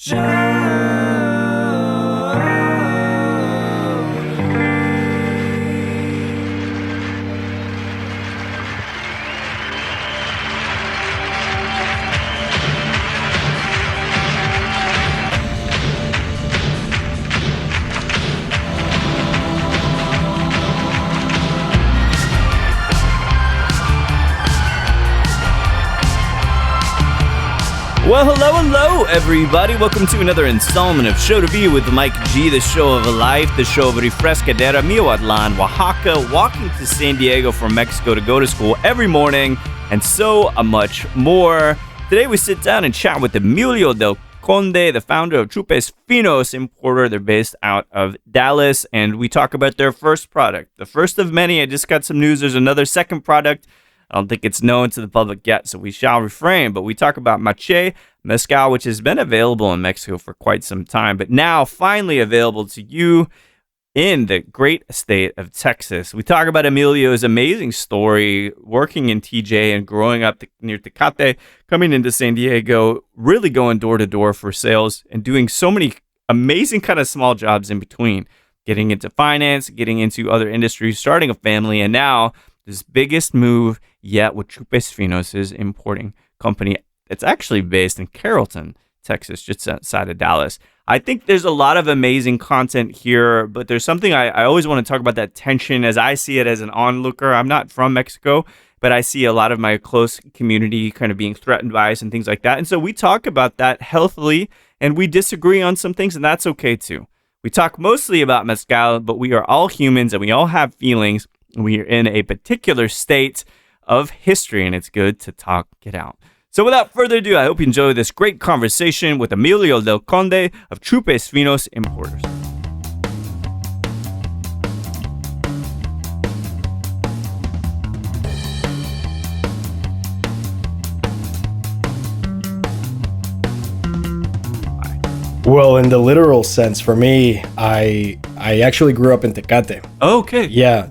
Well, hello, everybody. Welcome to another installment of Show to Be with Mike G, the show of life, the show of Refrescadera, Michoacán, Oaxaca, walking to San Diego from Mexico to go to school every morning, and so much more. Today, we sit down and chat with Emilio del Conde, the founder of Chupes Finos importer. They're based out of Dallas, and we talk about their first product, the first of many. I just got some news. There's another second product. I don't think it's known to the public yet, so we shall refrain. But we talk about Macheé Mezcal, which has been available in Mexico for quite some time, but now finally available to you in the great state of Texas. We talk about Emilio's amazing story, working in TJ and growing up near Tecate, coming into San Diego, really going door to door for sales and doing so many amazing kind of small jobs in between, getting into finance, getting into other industries, starting a family, and now this biggest move yet with Chupes Finos, his importing company. It's actually based in Carrollton, Texas, just outside of Dallas. I think there's a lot of amazing content here, but there's something I always want to talk about, that tension as I see it as an onlooker. I'm not from Mexico, but I see a lot of my close community kind of being threatened by us and things like that. And so we talk about that healthily, and we disagree on some things, and that's okay too. We talk mostly about mezcal, but we are all humans and we all have feelings. We are in a particular state of history, and it's good to talk it out. So without further ado, I hope you enjoy this great conversation with Emilio del Conde of Chupes Finos Importers. Well, in the literal sense, for me, I actually grew up in Tecate. Oh, okay. Yeah,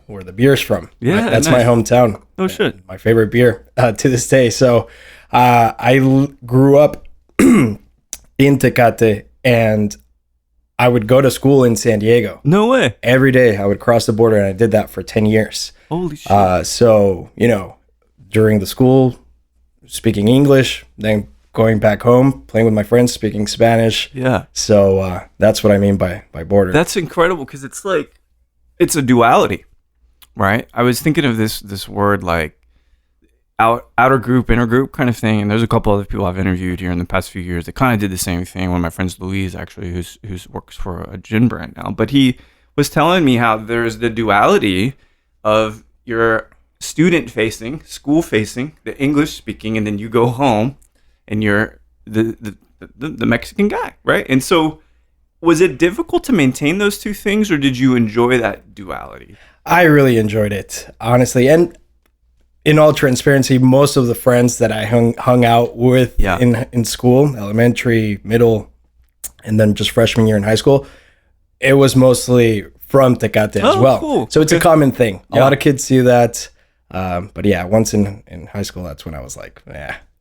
where the beer's from. Yeah, that's nice. my hometown. Oh, shit. My favorite beer to this day. So I grew up in Tecate, and I would go to school in San Diego. No way. Every day I would cross the border, and I did that for 10 years. Holy shit. So, during the school, speaking English, then going back home, playing with my friends, speaking Spanish. Yeah. So that's what I mean by border. That's incredible, because it's like, it's a duality, right? I was thinking of this word like outer group, inner group kind of thing. And there's a couple other people I've interviewed here in the past few years that kind of did the same thing. One of my friends, Louise, actually, who's works for a gin brand now. But he was telling me how there's the duality of your student facing, school facing, the English speaking, and then you go home and you're the Mexican guy, right? And so was it difficult to maintain those two things, or did you enjoy that duality? I really enjoyed it, honestly. And in all transparency, most of the friends that I hung out with in school, elementary, middle, and then just freshman year in high school, it was mostly from Tecate as well. Cool. So it's a common thing. A lot of kids do that. But yeah, once in high school, that's when I was like,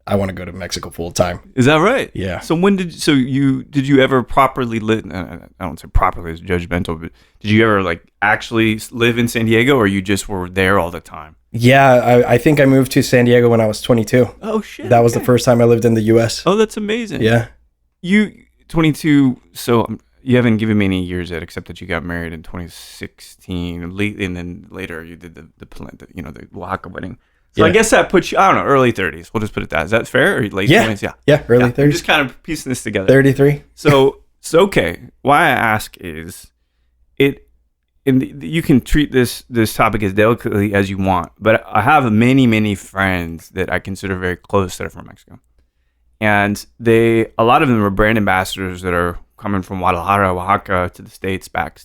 I want to go to Mexico full time. Is that right? Yeah. So did you ever properly live? I don't say properly as judgmental, but did you ever like actually live in San Diego, or you just were there all the time? Yeah, I think I moved to San Diego when I was 22. Oh shit! That was the first time I lived in the U.S. Oh, that's amazing. Yeah. You 22. So you haven't given me any years yet, except that you got married in 2016, and then later you did the Oaxaca wedding. So I guess that puts you, I don't know, early 30s. We'll just put it that. Is that fair? Or late 20s? Yeah, early 30s. I'm just kind of piecing this together. 33. So okay. Why I ask is, you can treat this topic as delicately as you want, but I have many friends that I consider very close that are from Mexico. And a lot of them are brand ambassadors that are coming from Guadalajara, Oaxaca to the states back.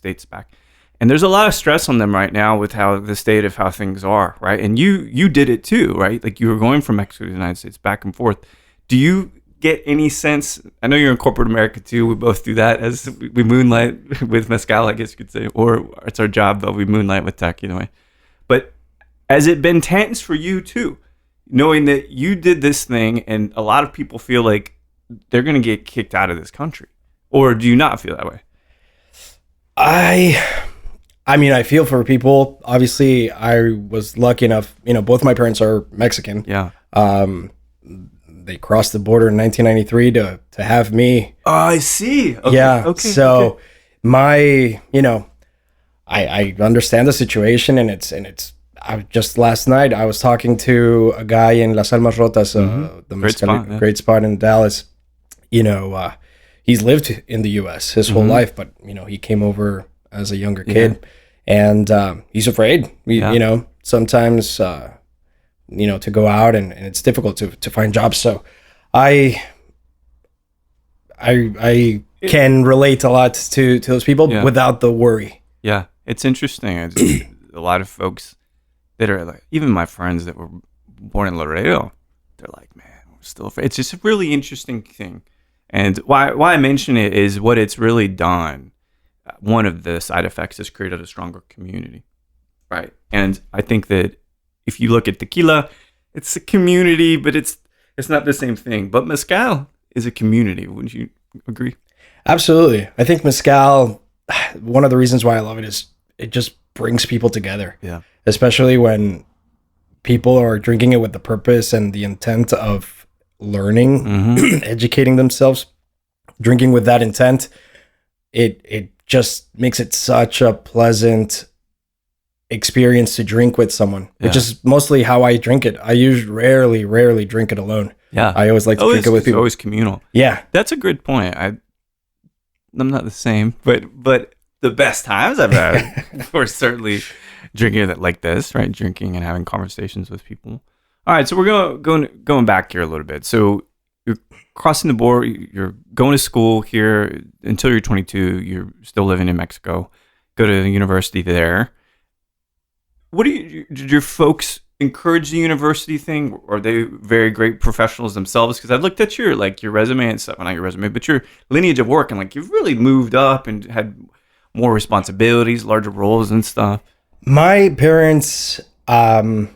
And there's a lot of stress on them right now with how the state of how things are, right? And you did it too, right? Like you were going from Mexico to the United States back and forth. Do you get any sense? I know you're in corporate America too. We both do that as we moonlight with mezcal, I guess you could say, or it's our job, but we moonlight with tech either way. But has it been tense for you too, knowing that you did this thing and a lot of people feel like they're going to get kicked out of this country. Or do you not feel that way? I mean, I feel for people. Obviously, I was lucky enough, both my parents are Mexican. Yeah. They crossed the border in 1993 to have me. Oh, I see. Okay. Yeah. Okay. So I understand the situation, and it's just last night I was talking to a guy in Las Almas Rotas, the great spot in Dallas. He's lived in the U.S. his whole life, but he came over as a younger kid, and he's afraid. Sometimes to go out, and it's difficult to find jobs. So I can relate a lot to those people without the worry. Yeah, it's interesting. A lot of folks that are like, even my friends that were born in Laredo, they're like, man, we're still afraid. It's just a really interesting thing. And why I mention it is what it's really done. One of the side effects is created a stronger community, right? And I think that if you look at tequila, it's a community, but it's not the same thing. But mezcal is a community. Wouldn't you agree? Absolutely. I think mezcal, one of the reasons why I love it is it just brings people together. Yeah. Especially when people are drinking it with the purpose and the intent of learning, educating themselves, drinking with that intent. It just makes it such a pleasant experience to drink with someone, which is mostly how I drink it. I rarely drink it alone. Yeah. I always like to drink it with people. It's always communal. Yeah. That's a good point. I'm not the same, but the best times I've had were certainly drinking it like this, right? Drinking and having conversations with people. All right, so we're going back here a little bit. So you're crossing the border, you're going to school here until you're 22, you're still living in Mexico, go to the university there. Did your folks encourage the university thing? Or are they very great professionals themselves? Because I've looked at your resume and stuff, well, not your resume, but your lineage of work, and you've really moved up and had more responsibilities, larger roles and stuff. My parents, my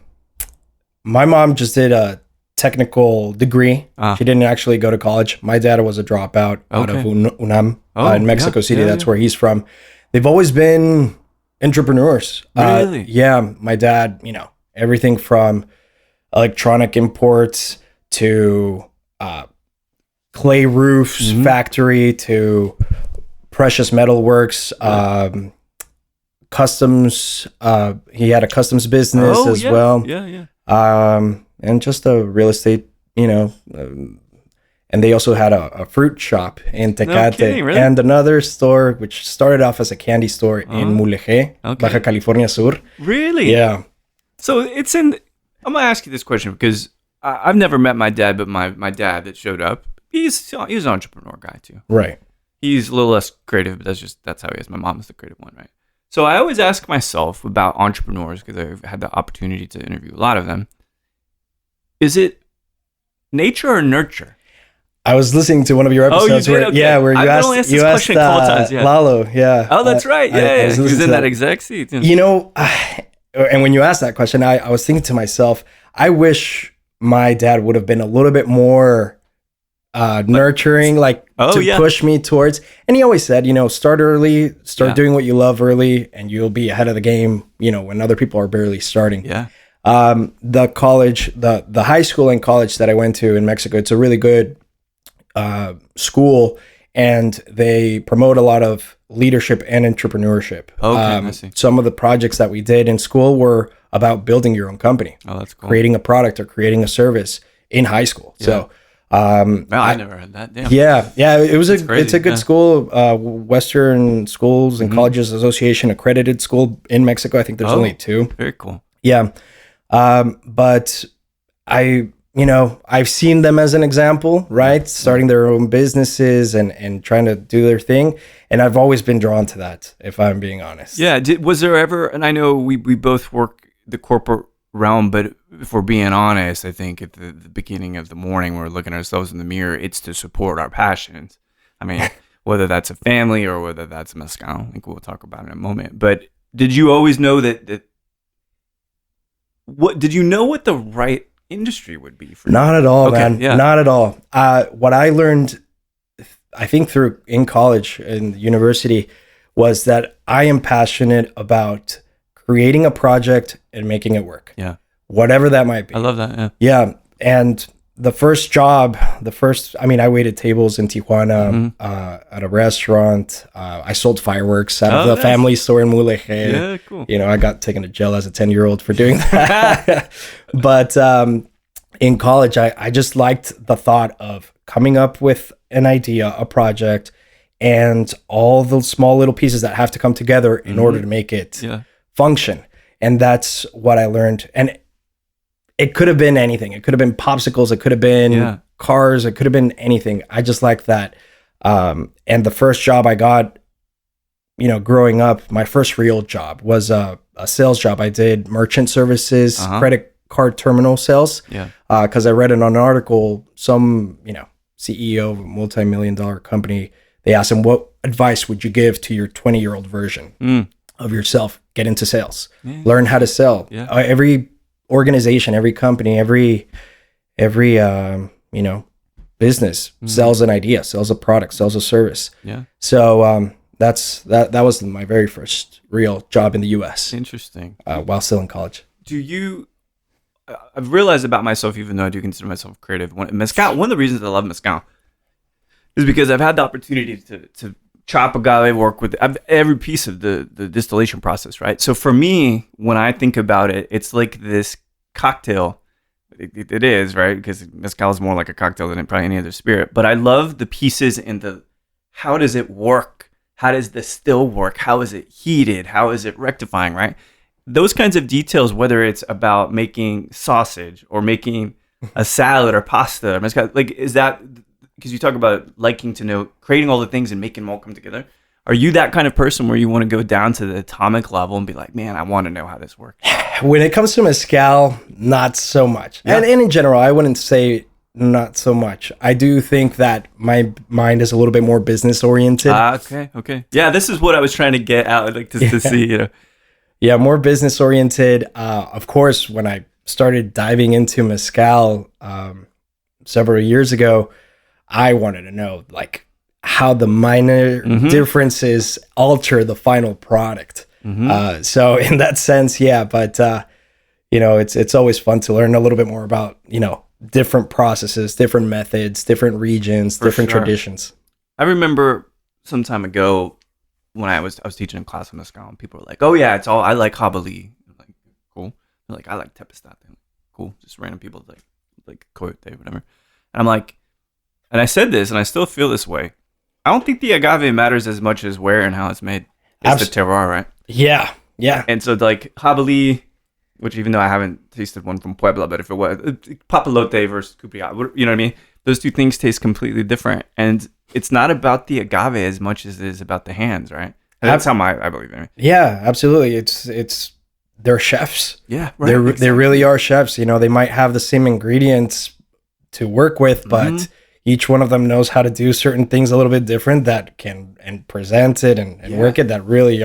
mom just did a technical degree. She didn't actually go to college. My dad was a dropout out of UNAM in Mexico City. That's where he's from. They've always been entrepreneurs. Really? Yeah. My dad, everything from electronic imports to clay roofs factory to precious metal works, customs. He had a customs business as well. Yeah. And just a real estate, and they also had a fruit shop in Tecate. No kidding, really? And another store which started off as a candy store in Macheé, Baja California Sur. Really? Yeah. So I'm going to ask you this question because I've never met my dad, but my dad that showed up, he's an entrepreneur guy too. Right. He's a little less creative, but that's how he is. My mom is the creative one, right? So I always ask myself about entrepreneurs because I've had the opportunity to interview a lot of them. Is it nature or nurture? I was listening to one of your episodes where you asked Lalo. Yeah. Oh, that's right. Yeah. He was in that exec seat. And when you asked that question, I was thinking to myself, I wish my dad would have been a little bit more nurturing, push me towards. And he always said, start early, doing what you love early, and you'll be ahead of the game, when other people are barely starting. Yeah. The college, the high school and college that I went to in Mexico, it's a really good school, and they promote a lot of leadership and entrepreneurship. Okay, I see. Some of the projects that we did in school were about building your own company. Oh, that's cool. Creating a product or creating a service in high school. Yeah. So, I never heard that. Damn. Yeah. It's a good school. Western Schools and Colleges Association accredited school in Mexico. I think there's only 2. Very cool. Yeah. But I've seen them as an example, right? Starting their own businesses and trying to do their thing. And I've always been drawn to that, if I'm being honest. Yeah. Was there ever, and I know we both work the corporate realm, but if we're being honest, I think at the beginning of the morning, we're looking at ourselves in the mirror, it's to support our passions. I mean, whether that's a family or whether that's mezcal, I think we'll talk about it in a moment. But did you always know that what did you know what the right industry would be for you. Not at all, man. Yeah. Not at all. What I learned, I think in college and university, was that I am passionate about creating a project and making it work. Yeah. Whatever that might be. I love that. Yeah. Yeah. And the first job, I waited tables in Tijuana at a restaurant. I sold fireworks out of the family store in Mulegé. Yeah, cool. I got taken to jail as a 10-year-old for doing that. But in college, I just liked the thought of coming up with an idea, a project, and all the small little pieces that have to come together in order to make it function. And that's what I learned. And it could have been anything. It could have been popsicles. It could have been cars. It could have been anything. I just like that. And the first job I got, growing up, my first real job was a sales job. I did merchant services, credit card terminal sales. Yeah. Because I read in an article, some, CEO of a multi-million-dollar company, they asked him, what advice would you give to your 20-year-old version of yourself? Get into sales. Yeah. Learn how to sell. Yeah. Every organization, every company, every business sells an idea, sells a product, sells a service. Yeah. So that was my very first real job in the U.S. Interesting. While still in college. I've realized about myself, even though I do consider myself creative, mezcal. One of the reasons I love mezcal is because I've had the opportunity to chop agave, work with every piece of the distillation process, right? So for me, when I think about it, it's like this cocktail. It is, right? Because mezcal is more like a cocktail than probably any other spirit. But I love the pieces and how does it work? How does the still work? How is it heated? How is it rectifying, right? Those kinds of details, whether it's about making sausage or making a salad or pasta, or mezcal, is that... Because you talk about liking to know, creating all the things and making them all come together. Are you that kind of person where you want to go down to the atomic level and be like, man, I want to know how this works? When it comes to mezcal, not so much. Yeah. And in general, I wouldn't say not so much. I do think that my mind is a little bit more business oriented. Okay. Yeah, this is what I was trying to get out, to see, Yeah, more business oriented. Of course, when I started diving into mezcal several years ago, I wanted to know how the minor differences alter the final product. So in that sense, yeah, but it's always fun to learn a little bit more about, different processes, different methods, different regions, different traditions. I remember some time ago when I was teaching a class on mezcal, and people were like, "Oh yeah, I like Jabali." I'm like, cool. They're like, "I like Tepestate." Cool. Just random people like Coyote, whatever. And I'm like, and I said this, and I still feel this way. I don't think the agave matters as much as where and how it's made. It's the terroir, right? Yeah. And so Jabali, which even though I haven't tasted one from Puebla, but if it was Papalote versus Cupria, you know what I mean? Those two things taste completely different. And it's not about the agave as much as it is about the hands, right? And that's how I believe it. Yeah, absolutely. It's they're chefs. Yeah, right. They really are chefs. They might have the same ingredients to work with, but each one of them knows how to do certain things a little bit different that can and present it and work it that really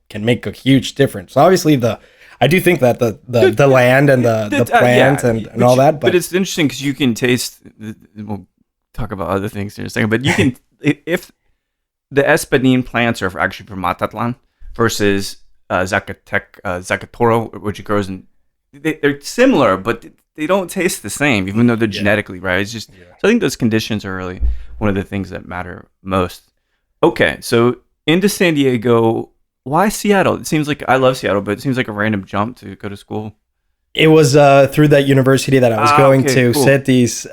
can make a huge difference. So obviously I do think that the land and the plant and all that, but it's interesting because you can taste. We'll talk about other things here in a second, but you can if the espadín plants are actually from Matatlan versus Zacatoro, which it grows in. They're similar, but they don't taste the same, even though they're genetically right. It's just so I think those conditions are really one of the things that matter most. Okay, so into San Diego, why Seattle? It seems like I love Seattle, but it seems like a random jump to go to school. It was through that university that I was going to, cool. CETIS.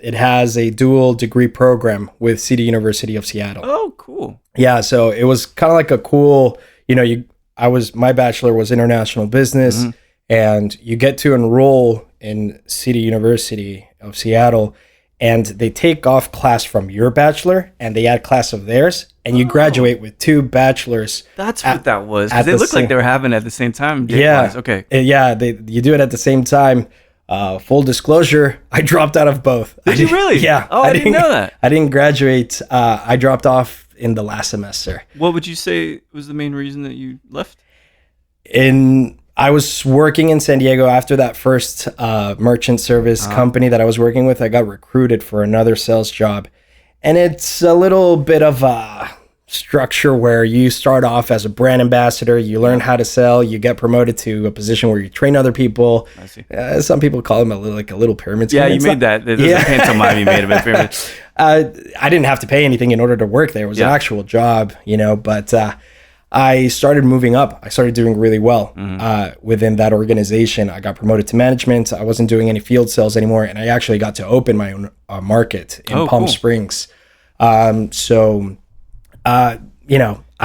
It has a dual degree program with City University of Seattle. Oh, cool. Yeah, so it was kind of like a cool, my bachelor was international business. And you get to enroll in City University of Seattle, and they take off class from your bachelor, and they add class of theirs, and you graduate with two bachelors. That's what that was. Because they looked like they were having it at the same time. Yeah. Okay. Yeah, you do it at the same time. Full disclosure, I dropped out of both. Did you really? Yeah. Oh, I didn't know that. I didn't graduate. I dropped off in the last semester. What would you say was the main reason that you left? I was working in San Diego after that first merchant service company that I was working with. I got recruited for another sales job. And it's a little bit of a structure where you start off as a brand ambassador, you learn how to sell, you get promoted to a position where you train other people. I see. Some people call them a little pyramid scheme. Yeah, you made that. There's a pantomime you made of a pyramid. I didn't have to pay anything in order to work there. It was an actual job, but I started moving up. I started doing really well within that organization. I got promoted to management. I wasn't doing any field sales anymore, and I actually got to open my own market in Palm Springs. I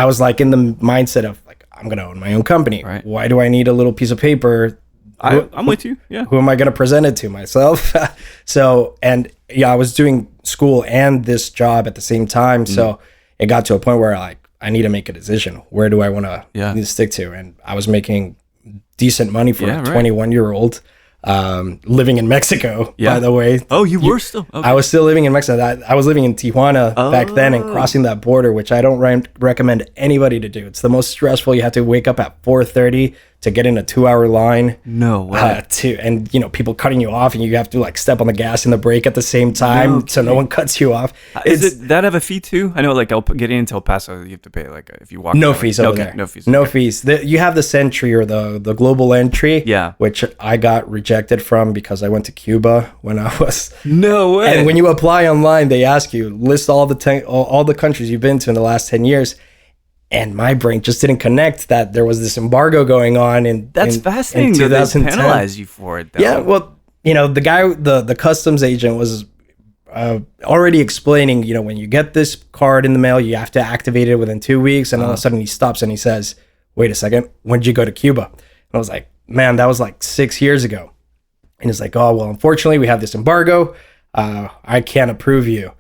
was like in the mindset of like, I'm going to own my own company. Right. Why do I need a little piece of paper? I'm with you. Yeah. Who am I going to present it to, myself? I was doing school and this job at the same time. So it got to a point where I need to make a decision. Where do I want to stick to? And I was making decent money for a 21-year-old. Living in Mexico, by the way. Oh, you were still? Okay. I was still living in Mexico. I was living in Tijuana back then and crossing that border, which I don't recommend anybody to do. It's the most stressful. You have to wake up at 4:30 to get in a 2-hour line. No way. People cutting you off, and you have to like step on the gas and the brake at the same time, so no one cuts you off. Does that have a fee too? I know, like getting into El Paso, you have to pay if you walk. No fees over there. No fees. No fees. You have the Sentry or the global entry. Yeah. Which I got rejected from because I went to Cuba when I was. No way. And when you apply online, they ask you list all the countries you've been to in the last 10 years. And my brain just didn't connect that there was this embargo going on. That's fascinating. They penalize you for it, though. Yeah, well, the guy, the customs agent was already explaining, when you get this card in the mail, you have to activate it within 2 weeks. And all of a sudden he stops and he says, wait a second, when did you go to Cuba? And I was like, man, that was like 6 years ago. And he's like, oh, well, unfortunately, we have this embargo. I can't approve you.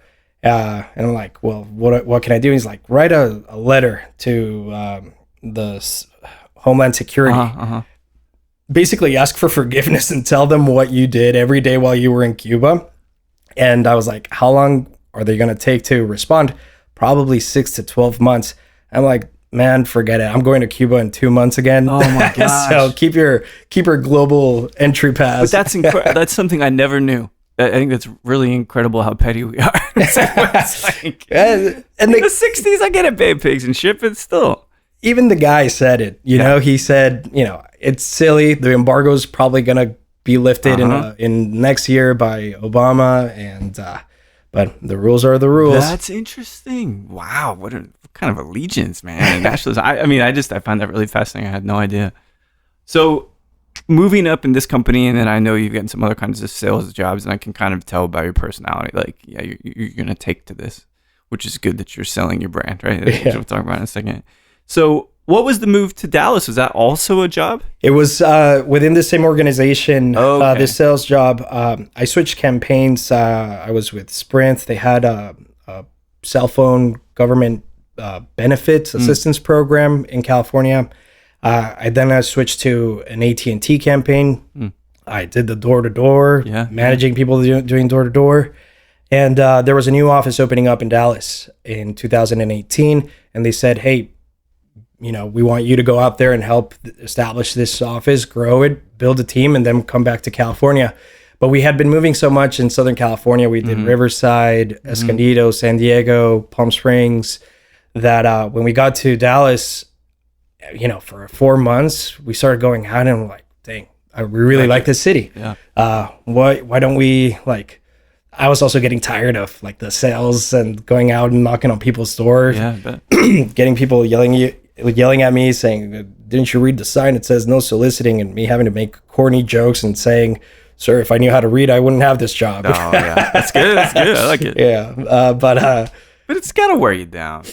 And I'm like, well, what can I do? And he's like, write a letter to the Homeland Security. Basically ask for forgiveness and tell them what you did every day while you were in Cuba. And I was like, how long are they going to take to respond? Probably 6 to 12 months. I'm like, man, forget it. I'm going to Cuba in 2 months again. Oh my gosh. So keep your global entry pass. But that's something I never knew. I think that's really incredible how petty we are. It's like, in the 60s, I get it, babe, pigs and shit, but still. Even the guy said it. He said, it's silly. The embargo is probably going to be lifted in next year by Obama, but the rules are the rules. That's interesting. Wow, what kind of allegiance, man. Nationalism. I find that really fascinating. I had no idea. So, moving up in this company, and then I know you've gotten some other kinds of sales jobs, and I can kind of tell by your personality, like, yeah, you're going to take to this, which is good that you're selling your brand, right? That's what we'll talk about in a second. So what was the move to Dallas? Was that also a job? It was within the same organization, this sales job. I switched campaigns. I was with Sprint. They had a cell phone government benefits assistance program in California. I switched to an AT&T campaign. I did the door-to-door, managing people doing door-to-door. And there was a new office opening up in Dallas in 2018. And they said, hey, we want you to go out there and help establish this office, grow it, build a team, and then come back to California. But we had been moving so much in Southern California. We did Riverside, Escondido, San Diego, Palm Springs, that when we got to Dallas, for 4 months, we started going out and we're like, dang, we really like this city. Yeah. Why don't we I was also getting tired of the sales and going out and knocking on people's doors. Yeah, I bet. Getting people yelling at me saying, didn't you read the sign? It says no soliciting, and me having to make corny jokes and saying, sir, if I knew how to read, I wouldn't have this job. Oh, yeah. That's good. I like it. Yeah. But it's got to wear you down.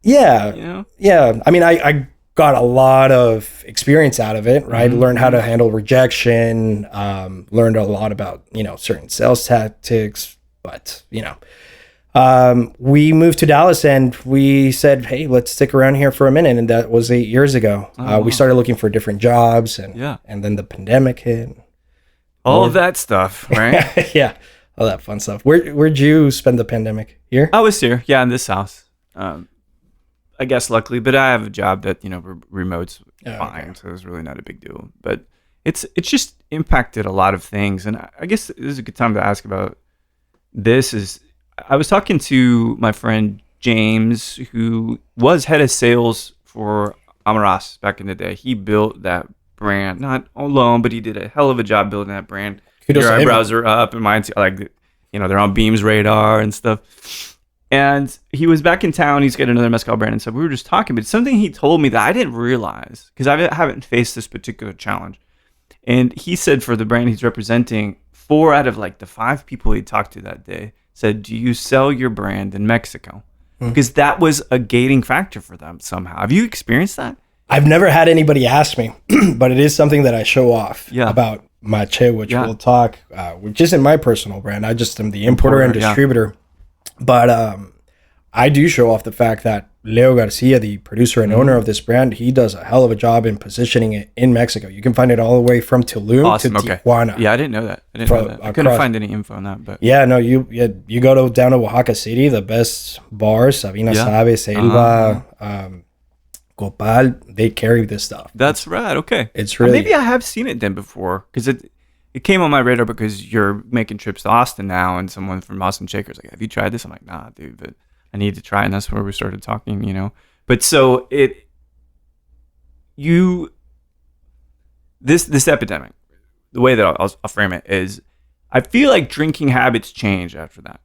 Yeah. Yeah. I got a lot of experience out of it, right? Learned how to handle rejection, learned a lot about, certain sales tactics, but, we moved to Dallas and we said, hey, let's stick around here for a minute. And that was 8 years ago. We started looking for different jobs and then the pandemic hit. All of that stuff, right? Yeah. All that fun stuff. Where'd you spend the pandemic? Here? I was here. Yeah. In this house. I guess luckily, but I have a job that, remote's fine. Okay. So it's really not a big deal. But it's just impacted a lot of things. And I guess this is a good time to ask about this. I was talking to my friend James, who was head of sales for Amaras back in the day. He built that brand, not alone, but he did a hell of a job building that brand. Your eyebrows are up, and mine's like, they're on Beam's radar and stuff. And he was back in town. He's got another mezcal brand and stuff. We were just talking, but something he told me that I didn't realize, because I haven't faced this particular challenge. And he said for the brand he's representing, 4 out of like the 5 people he talked to that day said, "Do you sell your brand in Mexico?" Because that was a gating factor for them somehow. Have you experienced that? I've never had anybody ask me, but it is something that I show off about Macheé, which we'll talk, which isn't my personal brand. I just am the importer and distributor. But I do show off the fact that Leo Garcia, the producer and owner of this brand, he does a hell of a job in positioning it in Mexico. You can find it all the way from Tulum to Tijuana. Yeah, I didn't know that. I couldn't find any info on that. But yeah, no, you go down to Oaxaca City, the best bars, Sabina Sabe, Selva, Copal, they carry this stuff. That's right. Okay. It's really... Maybe I have seen it then before, because it came on my radar because you're making trips to Austin now, and someone from Austin Shaker's like, "Have you tried this?" I'm like, "Nah, dude, but I need to try." And that's where we started talking, But so this epidemic, the way that I'll frame it is, I feel like drinking habits change after that.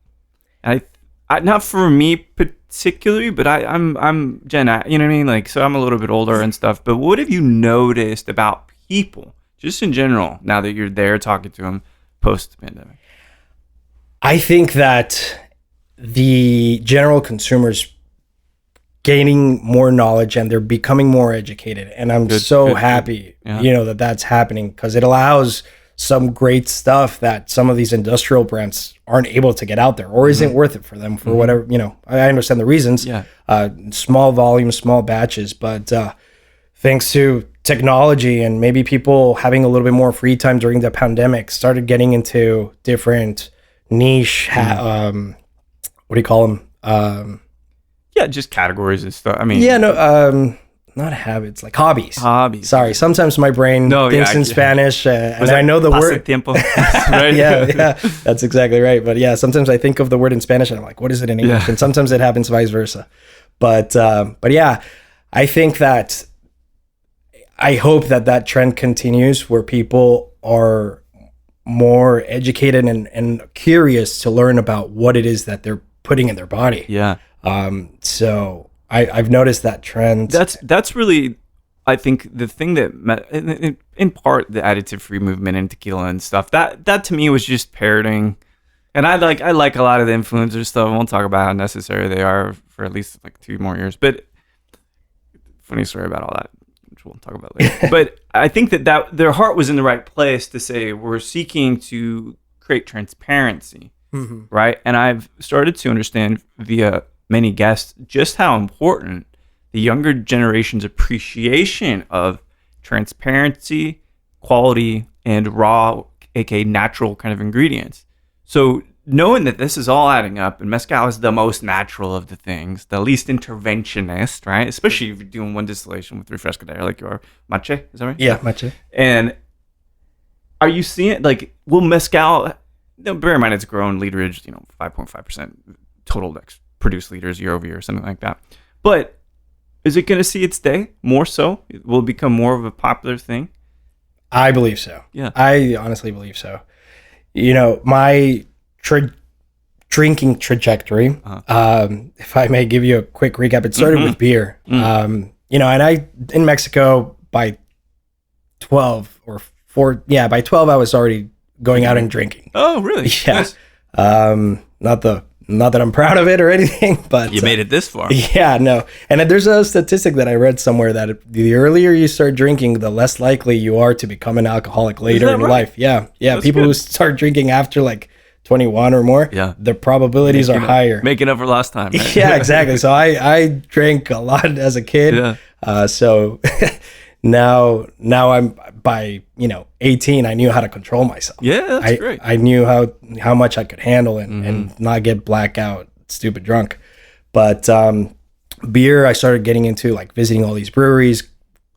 And I not for me particularly, but I'm Gen Y, you know what I mean? Like, so I'm a little bit older and stuff. But what have you noticed about people, just in general, now that you're there talking to them post-pandemic? I think that the general consumers gaining more knowledge and they're becoming more educated. And I'm happy, that that's happening, because it allows some great stuff that some of these industrial brands aren't able to get out there, or isn't worth it for them for whatever, I understand the reasons, small volume, small batches, but thanks to technology and maybe people having a little bit more free time during the pandemic, started getting into different niche, what do you call them? Just categories and stuff. I mean, not habits, like hobbies. Hobbies. Sorry, sometimes my brain thinks in Spanish, and I know the word. Tiempo? Right? yeah, that's exactly right. But yeah, sometimes I think of the word in Spanish, and I'm like, what is it in English? And sometimes it happens vice versa. But yeah, I think that I hope that trend continues, where people are more educated and curious to learn about what it is that they're putting in their body. Yeah. So I've noticed that trend. That's really, I think, the thing that, in part, the additive-free movement and tequila and stuff, that to me was just parroting. And I like a lot of the influencer stuff. I won't talk about how necessary they are for at least like 2 more years. But funny story about all that, which we'll talk about later. But I think that their heart was in the right place to say, we're seeking to create transparency, right? And I've started to understand via many guests just how important the younger generation's appreciation of transparency, quality, and raw, aka natural kind of ingredients. So knowing that this is all adding up, and mezcal is the most natural of the things, the least interventionist, right? Especially if you're doing one distillation with refrescadera like you are. Macheé, is that right? Yeah, Macheé. And are you seeing, like, will mezcal, bear in mind it's grown literage, 5.5% total produced liters year over year, something like that. But is it going to see its day more so? Will it become more of a popular thing? I believe so. Yeah. I honestly believe so. My drinking trajectory, if I may give you a quick recap, it started with beer. And I, in Mexico, by 12 or 4, by 12, I was already going out and drinking. Oh, really? Yeah. Nice. Not that I'm proud of it or anything, but you made it this far. Yeah, no. And there's a statistic that I read somewhere that the earlier you start drinking, the less likely you are to become an alcoholic later in life. Yeah. That's people who start drinking after like 21 or more, the probabilities are higher. Making up for lost time. Right? Yeah, exactly. So I drank a lot as a kid. Yeah. So now I'm by 18, I knew how to control myself. Yeah, that's great. I knew how much I could handle and not get blackout stupid drunk. But beer, I started getting into like visiting all these breweries,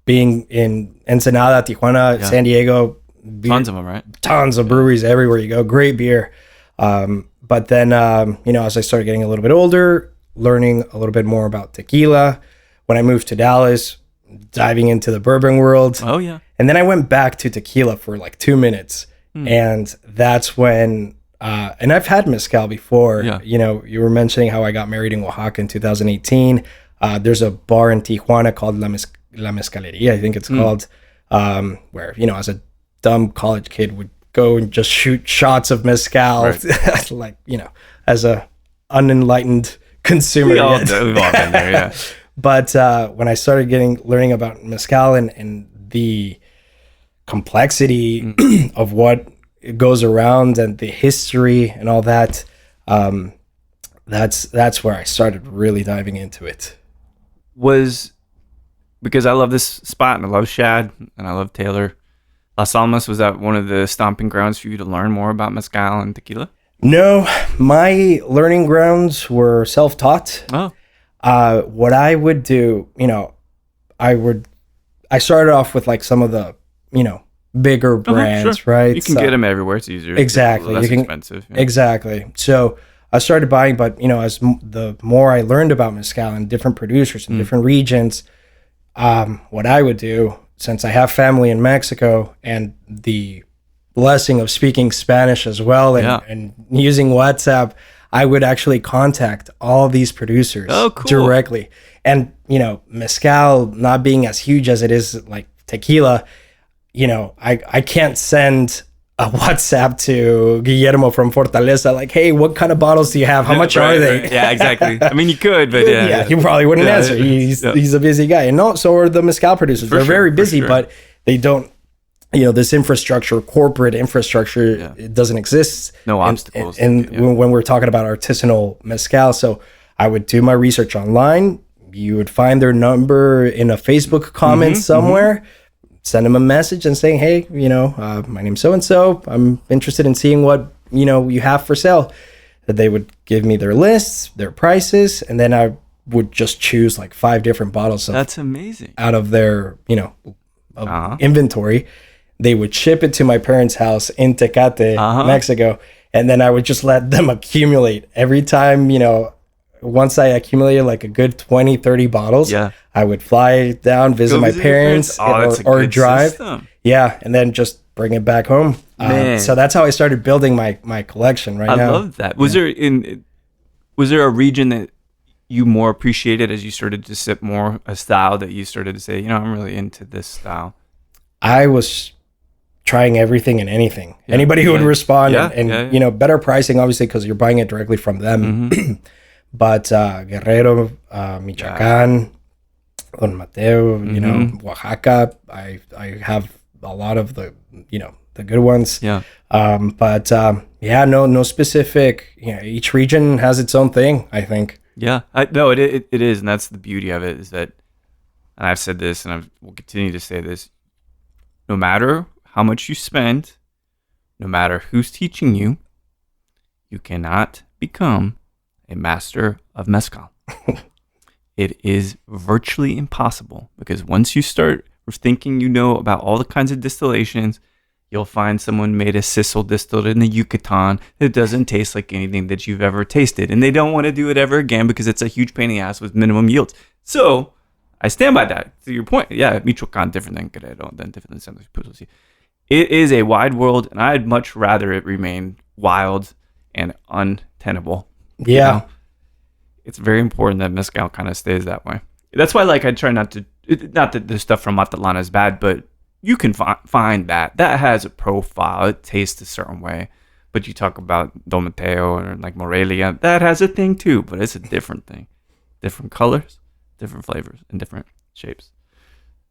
being in Ensenada, Tijuana, San Diego. Beer, tons of them, right? Tons of breweries everywhere you go. Great beer. But then, as I started getting a little bit older, learning a little bit more about tequila, when I moved to Dallas, diving into the bourbon world. Oh, yeah. And then I went back to tequila for like 2 minutes. And that's when, and I've had mezcal before. Yeah. You were mentioning how I got married in Oaxaca in 2018. There's a bar in Tijuana called La Mezcaleria, I think it's called, where, as a dumb college kid would go and just shoot shots of mezcal, right. Like, as a unenlightened consumer. We've all been there, yeah. But when I started learning about mezcal and the complexity of what goes around and the history and all that, that's where I started really diving into it. Because I love this spot and I love Shad and I love Taylor. Las Almas, was that one of the stomping grounds for you to learn more about mezcal and tequila? No, my learning grounds were self-taught. Oh. What I would do, I started off with like some of the, bigger brands, sure. right? You can get them everywhere. It's easier. Exactly. It's expensive. Yeah. Exactly. So I started buying, but as the more I learned about mezcal and different producers in different regions, what I would do, since I have family in Mexico and the blessing of speaking Spanish as well and using WhatsApp, I would actually contact all these producers directly. And, mezcal not being as huge as it is like tequila, I can't send a WhatsApp to Guillermo from Fortaleza like, hey, what kind of bottles do you have? How much are they? Right. Yeah, exactly. I mean, you could, but he probably wouldn't answer. He's a busy guy. And so are the mezcal producers. They're very busy, but they don't, this infrastructure, corporate infrastructure, it doesn't exist. No obstacles. And when we're talking about artisanal mezcal, so I would do my research online. You would find their number in a Facebook comment somewhere. Send them a message and saying, hey, my name's so-and-so. I'm interested in seeing what, you have for sale. That they would give me their lists, their prices, and then I would just choose like 5 different bottles. That's amazing. Out of their, inventory. They would ship it to my parents' house in Tecate, Mexico. And then I would just let them accumulate every time, once I accumulated like a good 20, 30 bottles, I would fly down, visit my parents or drive. System. Yeah. And then just bring it back home. So that's how I started building my collection now. I love that. Was there a region that you more appreciated as you started to sip more, a style that you started to say, I'm really into this style? I was trying everything and anything. Anybody who would respond and better pricing, obviously, because you're buying it directly from them. But Guerrero, Michoacán, Don Mateo, Oaxaca, I have a lot of the, the good ones. Yeah. No specific, each region has its own thing, I think. Yeah. It is. And that's the beauty of it is that, and I've said this and I will continue to say this, no matter how much you spend, no matter who's teaching you, you cannot become a master of mezcal. It is virtually impossible because once you start thinking about all the kinds of distillations, you'll find someone made a sisal distilled in the Yucatan that doesn't taste like anything that you've ever tasted. And they don't want to do it ever again because it's a huge pain in the ass with minimum yields. So I stand by that. To your point, Michoacán different than Guerrero, different than San Luis Potosí. It is a wide world, and I'd much rather it remain wild and untenable. Yeah. It's very important that mezcal kind of stays that way. That's why, I try not that the stuff from Matalana is bad, but you can find that has a profile. It tastes a certain way. But you talk about Don Mateo or like Morelia, that has a thing too, but it's a different thing. Different colors, different flavors, and different shapes.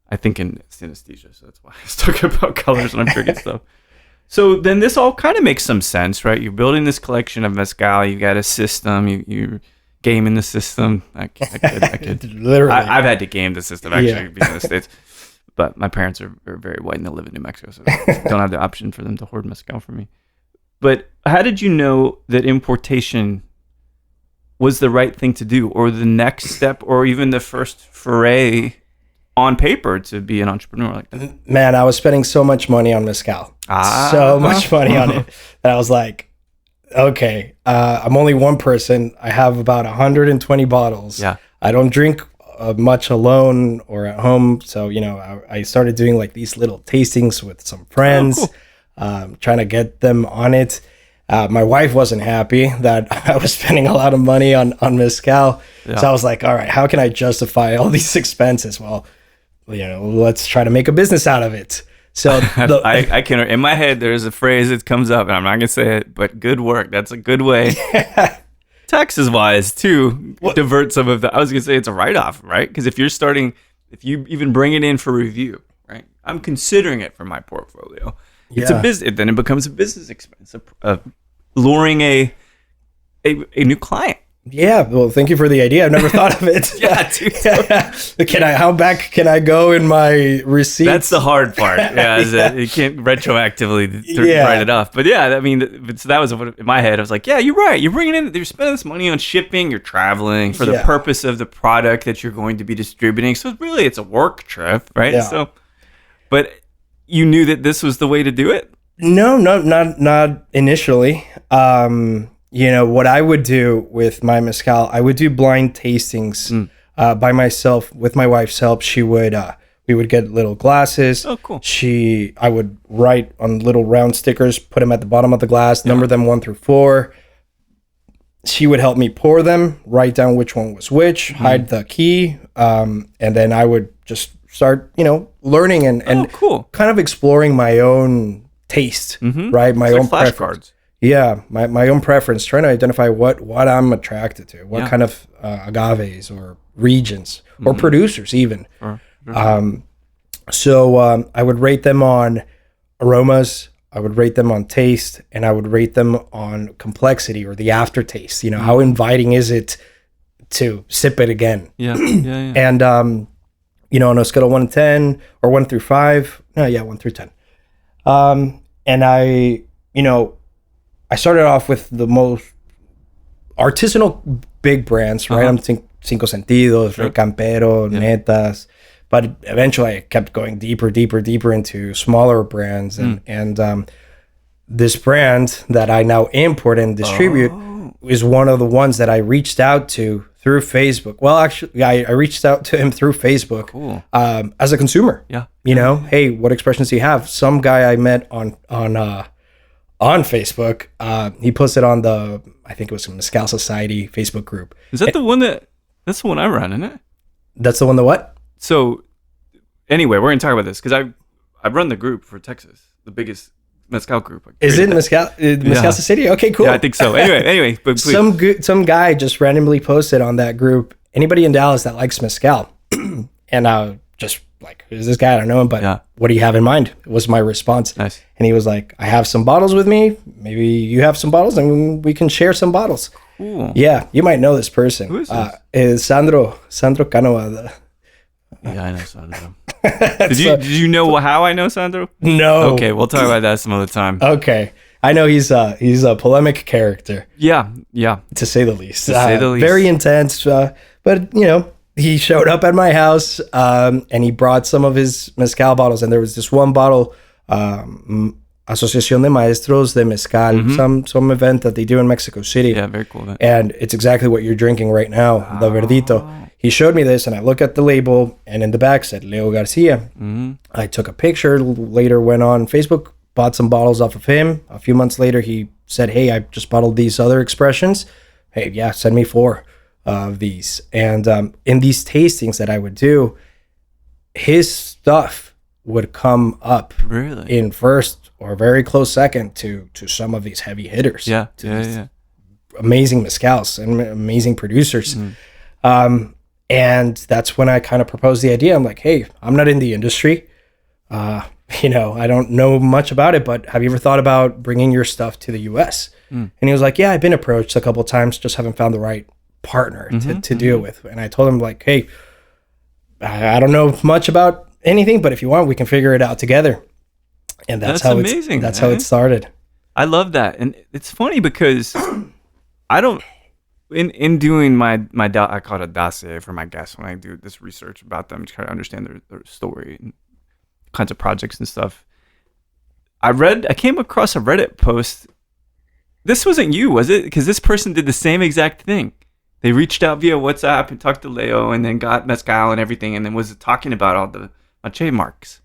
I think in synesthesia, so that's why I was talking about colors when I'm drinking stuff. So then this all kind of makes some sense, right? You're building this collection of mezcal. You got a system. You're gaming the system. I could. Literally. I've had to game the system actually being in the States. But my parents are very white and they live in New Mexico, so I don't have the option for them to hoard mezcal for me. But how did you know that importation was the right thing to do, or the next step, or even the first foray on paper to be an entrepreneur like that? Man, I was spending so much money on mezcal. So much money on it that I was like, okay, I'm only one person. I have about 120 bottles. Yeah. I don't drink much alone or at home. So, I started doing like these little tastings with some friends, trying to get them on it. My wife wasn't happy that I was spending a lot of money on mezcal. Yeah. So I was like, all right, how can I justify all these expenses? Well, let's try to make a business out of it. So I can, in my head, there's a phrase that comes up, and I'm not going to say it, but good work. That's a good way. Taxes wise, too, divert some of the, I was going to say it's a write-off, right? Because if you even bring it in for review, right? I'm considering it for my portfolio. It's a business. Then it becomes a business expense, luring a new client. Yeah, well, thank you for the idea. I've never thought of it. Yeah, dude. How back can I go in my receipts? That's the hard part. Yeah, you can't retroactively write it off. But yeah, I mean, so that was in my head. I was like, yeah, you're right. You're you're spending this money on shipping. You're traveling for the purpose of the product that you're going to be distributing. So really, it's a work trip, right? Yeah. So, but you knew that this was the way to do it? No, not initially. What I would do with my mezcal, I would do blind tastings by myself with my wife's help. We would get little glasses. Oh, cool. I would write on little round stickers, put them at the bottom of the glass, number them 1 through 4. She would help me pour them, write down which one was which, hide the key, and then I would just start, learning and cool. kind of exploring my own taste, right? My own flashcards. Yeah, my own preference, trying to identify what I'm attracted to, what kind of agaves or regions or producers even. So I would rate them on aromas, I would rate them on taste, and I would rate them on complexity or the aftertaste. How inviting is it to sip it again? Yeah. And, on a scale of 1 to 10 or 1 through 5, 1 through 10. And I started off with the most artisanal big brands, right? I'm Cinco Sentidos, Rey Campero, Netas. But eventually I kept going deeper into smaller brands. And this brand that I now import and distribute is one of the ones that I reached out to through Facebook. Well, actually, I reached out to him through Facebook as a consumer. Yeah. Hey, what expressions do you have? Some guy I met on Facebook, he posted on I think it was a Mezcal Society Facebook group. Is that that's the one I run, isn't it? That's the one that what? So anyway, we're going to talk about this because I run the group for Texas, the biggest Mezcal group. Is it Mezcal Society? Okay, cool. Yeah, I think so. Anyway, but please. Some guy just randomly posted on that group, anybody in Dallas that likes Mezcal. And I just like, who's this guy? I don't know him, but what do you have in mind? Was my response. Nice. And he was like, I have some bottles with me. Maybe you have some bottles and we can share some bottles. Cool. Yeah, you might know this person. Who is this? Is Sandro Canova. Yeah, I know Sandro. Did you know how I know Sandro? No. Okay, we'll talk about that some other time. Okay. I know he's a polemic character. Yeah. To say the least. Very intense, but he showed up at my house and he brought some of his mezcal bottles, and there was this one bottle, Asociación de Maestros de Mezcal, some event that they do in Mexico City. Yeah, very cool. And it's exactly what you're drinking right now, the Verdito. He showed me this, and I looked at the label, and in the back said Leo Garcia. I took a picture, later went on Facebook, bought some bottles off of him. A few months later, he said, hey, I just bottled these other expressions. Hey, yeah, send me 4 of these. And in these tastings that I would do, his stuff would come up in first or very close second to some of these heavy hitters. Yeah. Amazing mezcals and amazing producers. And that's when I kind of proposed the idea. I'm like, hey, I'm not in the industry. I don't know much about it, but have you ever thought about bringing your stuff to the U.S.? And he was like, yeah, I've been approached a couple of times, just haven't found the right partner to do it with. And I told him, like, hey, I don't know much about anything, but if you want, we can figure it out together. And that's how amazing. That's how it started. I love that. And it's funny because I don't in doing my I call it a dossier for my guests when I do this research about them to try to understand their story and kinds of projects and stuff. I came across a Reddit post. This wasn't you, was it? Because this person did the same exact thing. They reached out via WhatsApp and talked to Leo and then got mezcal and everything and then was talking about all the Macheé marks.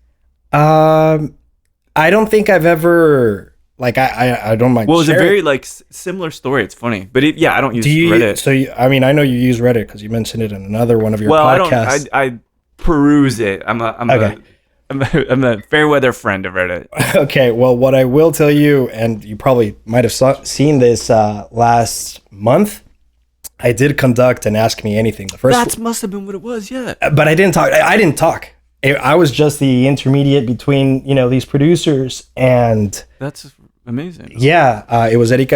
I don't think I've ever, like, I don't mind. Well, it's a very, like, similar story. It's funny. But, I don't use Reddit. So, I know you use Reddit because you mentioned it in another one of your podcasts. I peruse it. I'm a fair weather friend of Reddit. Okay, well, what I will tell you, and you probably might have seen this last month, I did conduct an Ask Me Anything. That must have been what it was, yeah. But I didn't talk. I didn't talk. I was just the intermediate between, these producers and... That's amazing. Yeah, it was Erika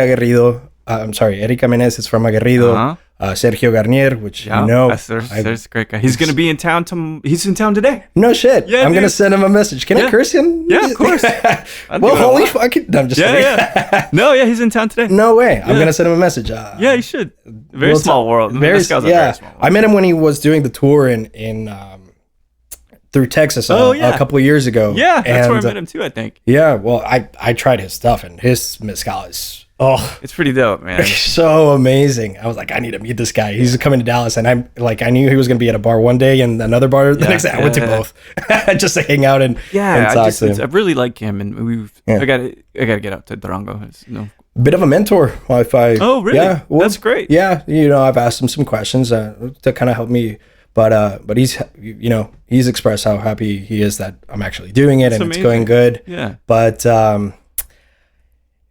Menezes from Aguerrido, Sergio Garnier, which there's a great guy. He's going to be in town. He's in town today. No shit. Yeah, I'm going to send him a message. Can I curse him? Yeah, of course. Well, holy fucking... No, I'm just kidding. Yeah. No, he's in town today. No way. I'm going to send him a message. Yeah, you should. Very small world. Very small world. I met him when he was doing the tour in through Texas a couple of years ago. Yeah, that's where I met him too, I think. Yeah, well, I tried his stuff, and his mezcal is... it's pretty dope, man. So amazing. I was like, I need to meet this guy. He's coming to Dallas, and I'm like, I knew he was going to be at a bar one day and another bar the next day. I went to both just to hang out and talk to him. I really like him, and I gotta get out to Durango. Bit of a mentor. Oh, really? Yeah, well, that's great. Yeah, I've asked him some questions to kind of help me. But he's he's expressed how happy he is that I'm actually doing it, and it's going good. Yeah. But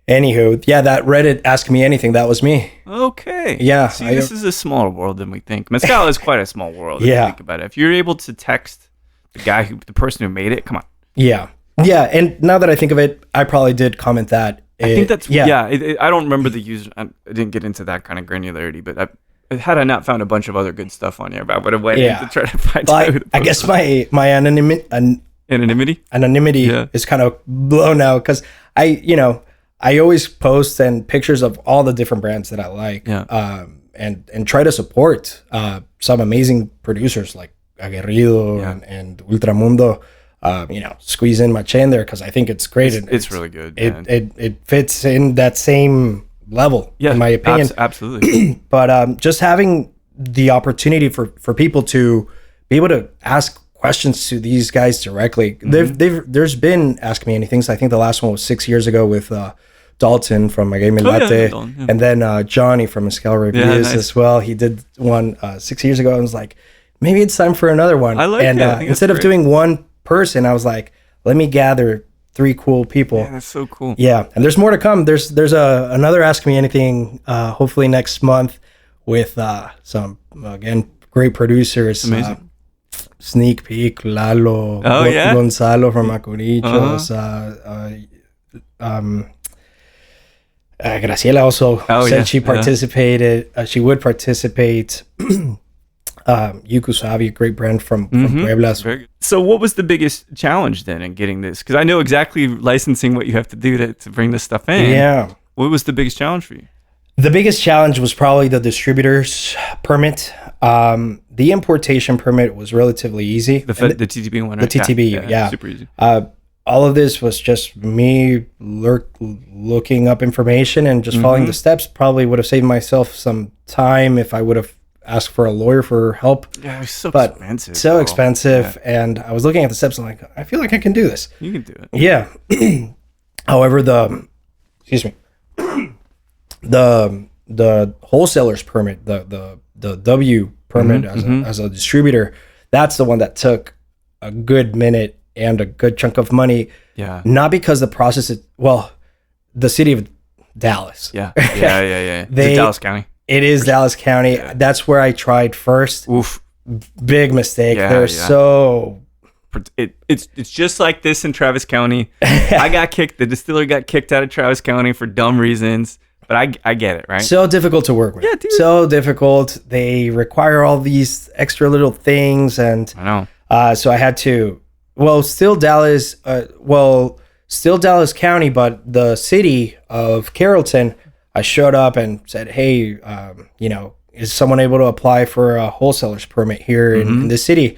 anywho, that Reddit Ask Me Anything, that was me. Okay. Yeah. See, this is a smaller world than we think. Mezcal is quite a small world if you think about it. If you're able to text the person who made it, come on. Yeah. Yeah, and now that I think of it, I probably did comment that. I think that's I don't remember the user. I didn't get into that kind of granularity, but had I not found a bunch of other good stuff on here, I would have went in to try to find out. I guess my anonymity is kind of blown now because I always post and pictures of all the different brands that I like, and try to support some amazing producers like Aguerrido and Ultramundo. Squeeze in Macheé in there because I think it's great. It's really good. It fits in that same level, in my opinion. Absolutely. But just having the opportunity for people to be able to ask questions to these guys directly. There's been Ask Me Anythings. I think the last one was 6 years ago with Dalton from Macheé Mezcal, and then Johnny from Mezcal Reviews as well. He did one 6 years ago. I was like, maybe it's time for another one. I like it. Instead of doing one person, I was like, let me gather 3 cool people. Yeah, that's so cool. Yeah, and there's more to come. There's another Ask Me Anything hopefully next month with some again great producers. Amazing. Sneak peek, Lalo, Gonzalo from Macorichos, Graciela also said she participated. She would participate. Yuku Savi, a great brand from Puebla. So what was the biggest challenge then in getting this? Because I know exactly licensing what you have to do to bring this stuff in. Yeah. What was the biggest challenge for you? The biggest challenge was probably the distributor's permit. The importation permit was relatively easy. The TTB one, right? The TTB, yeah. Super easy. All of this was just me looking up information and just following the steps. Probably would have saved myself some time if I would have asked for a lawyer for help. Yeah, it's so expensive. So expensive. Yeah. And I was looking at the steps and I feel like I can do this. You can do it. Yeah. However, the wholesaler's permit, the W permit as a distributor, that's the one that took a good minute and a good chunk of money. Yeah. Not because the process the city of Dallas. Yeah. Dallas County. It is Dallas County. Yeah. That's where I tried first. Oof. Big mistake. They're so... It's just like this in Travis County. The distiller got kicked out of Travis County for dumb reasons, but I get it, right? So difficult to work with. Yeah, dude. So difficult. They require all these extra little things, and I know. So I had to... still Dallas County, but the city of Carrollton... I showed up and said, hey, is someone able to apply for a wholesaler's permit here in the city?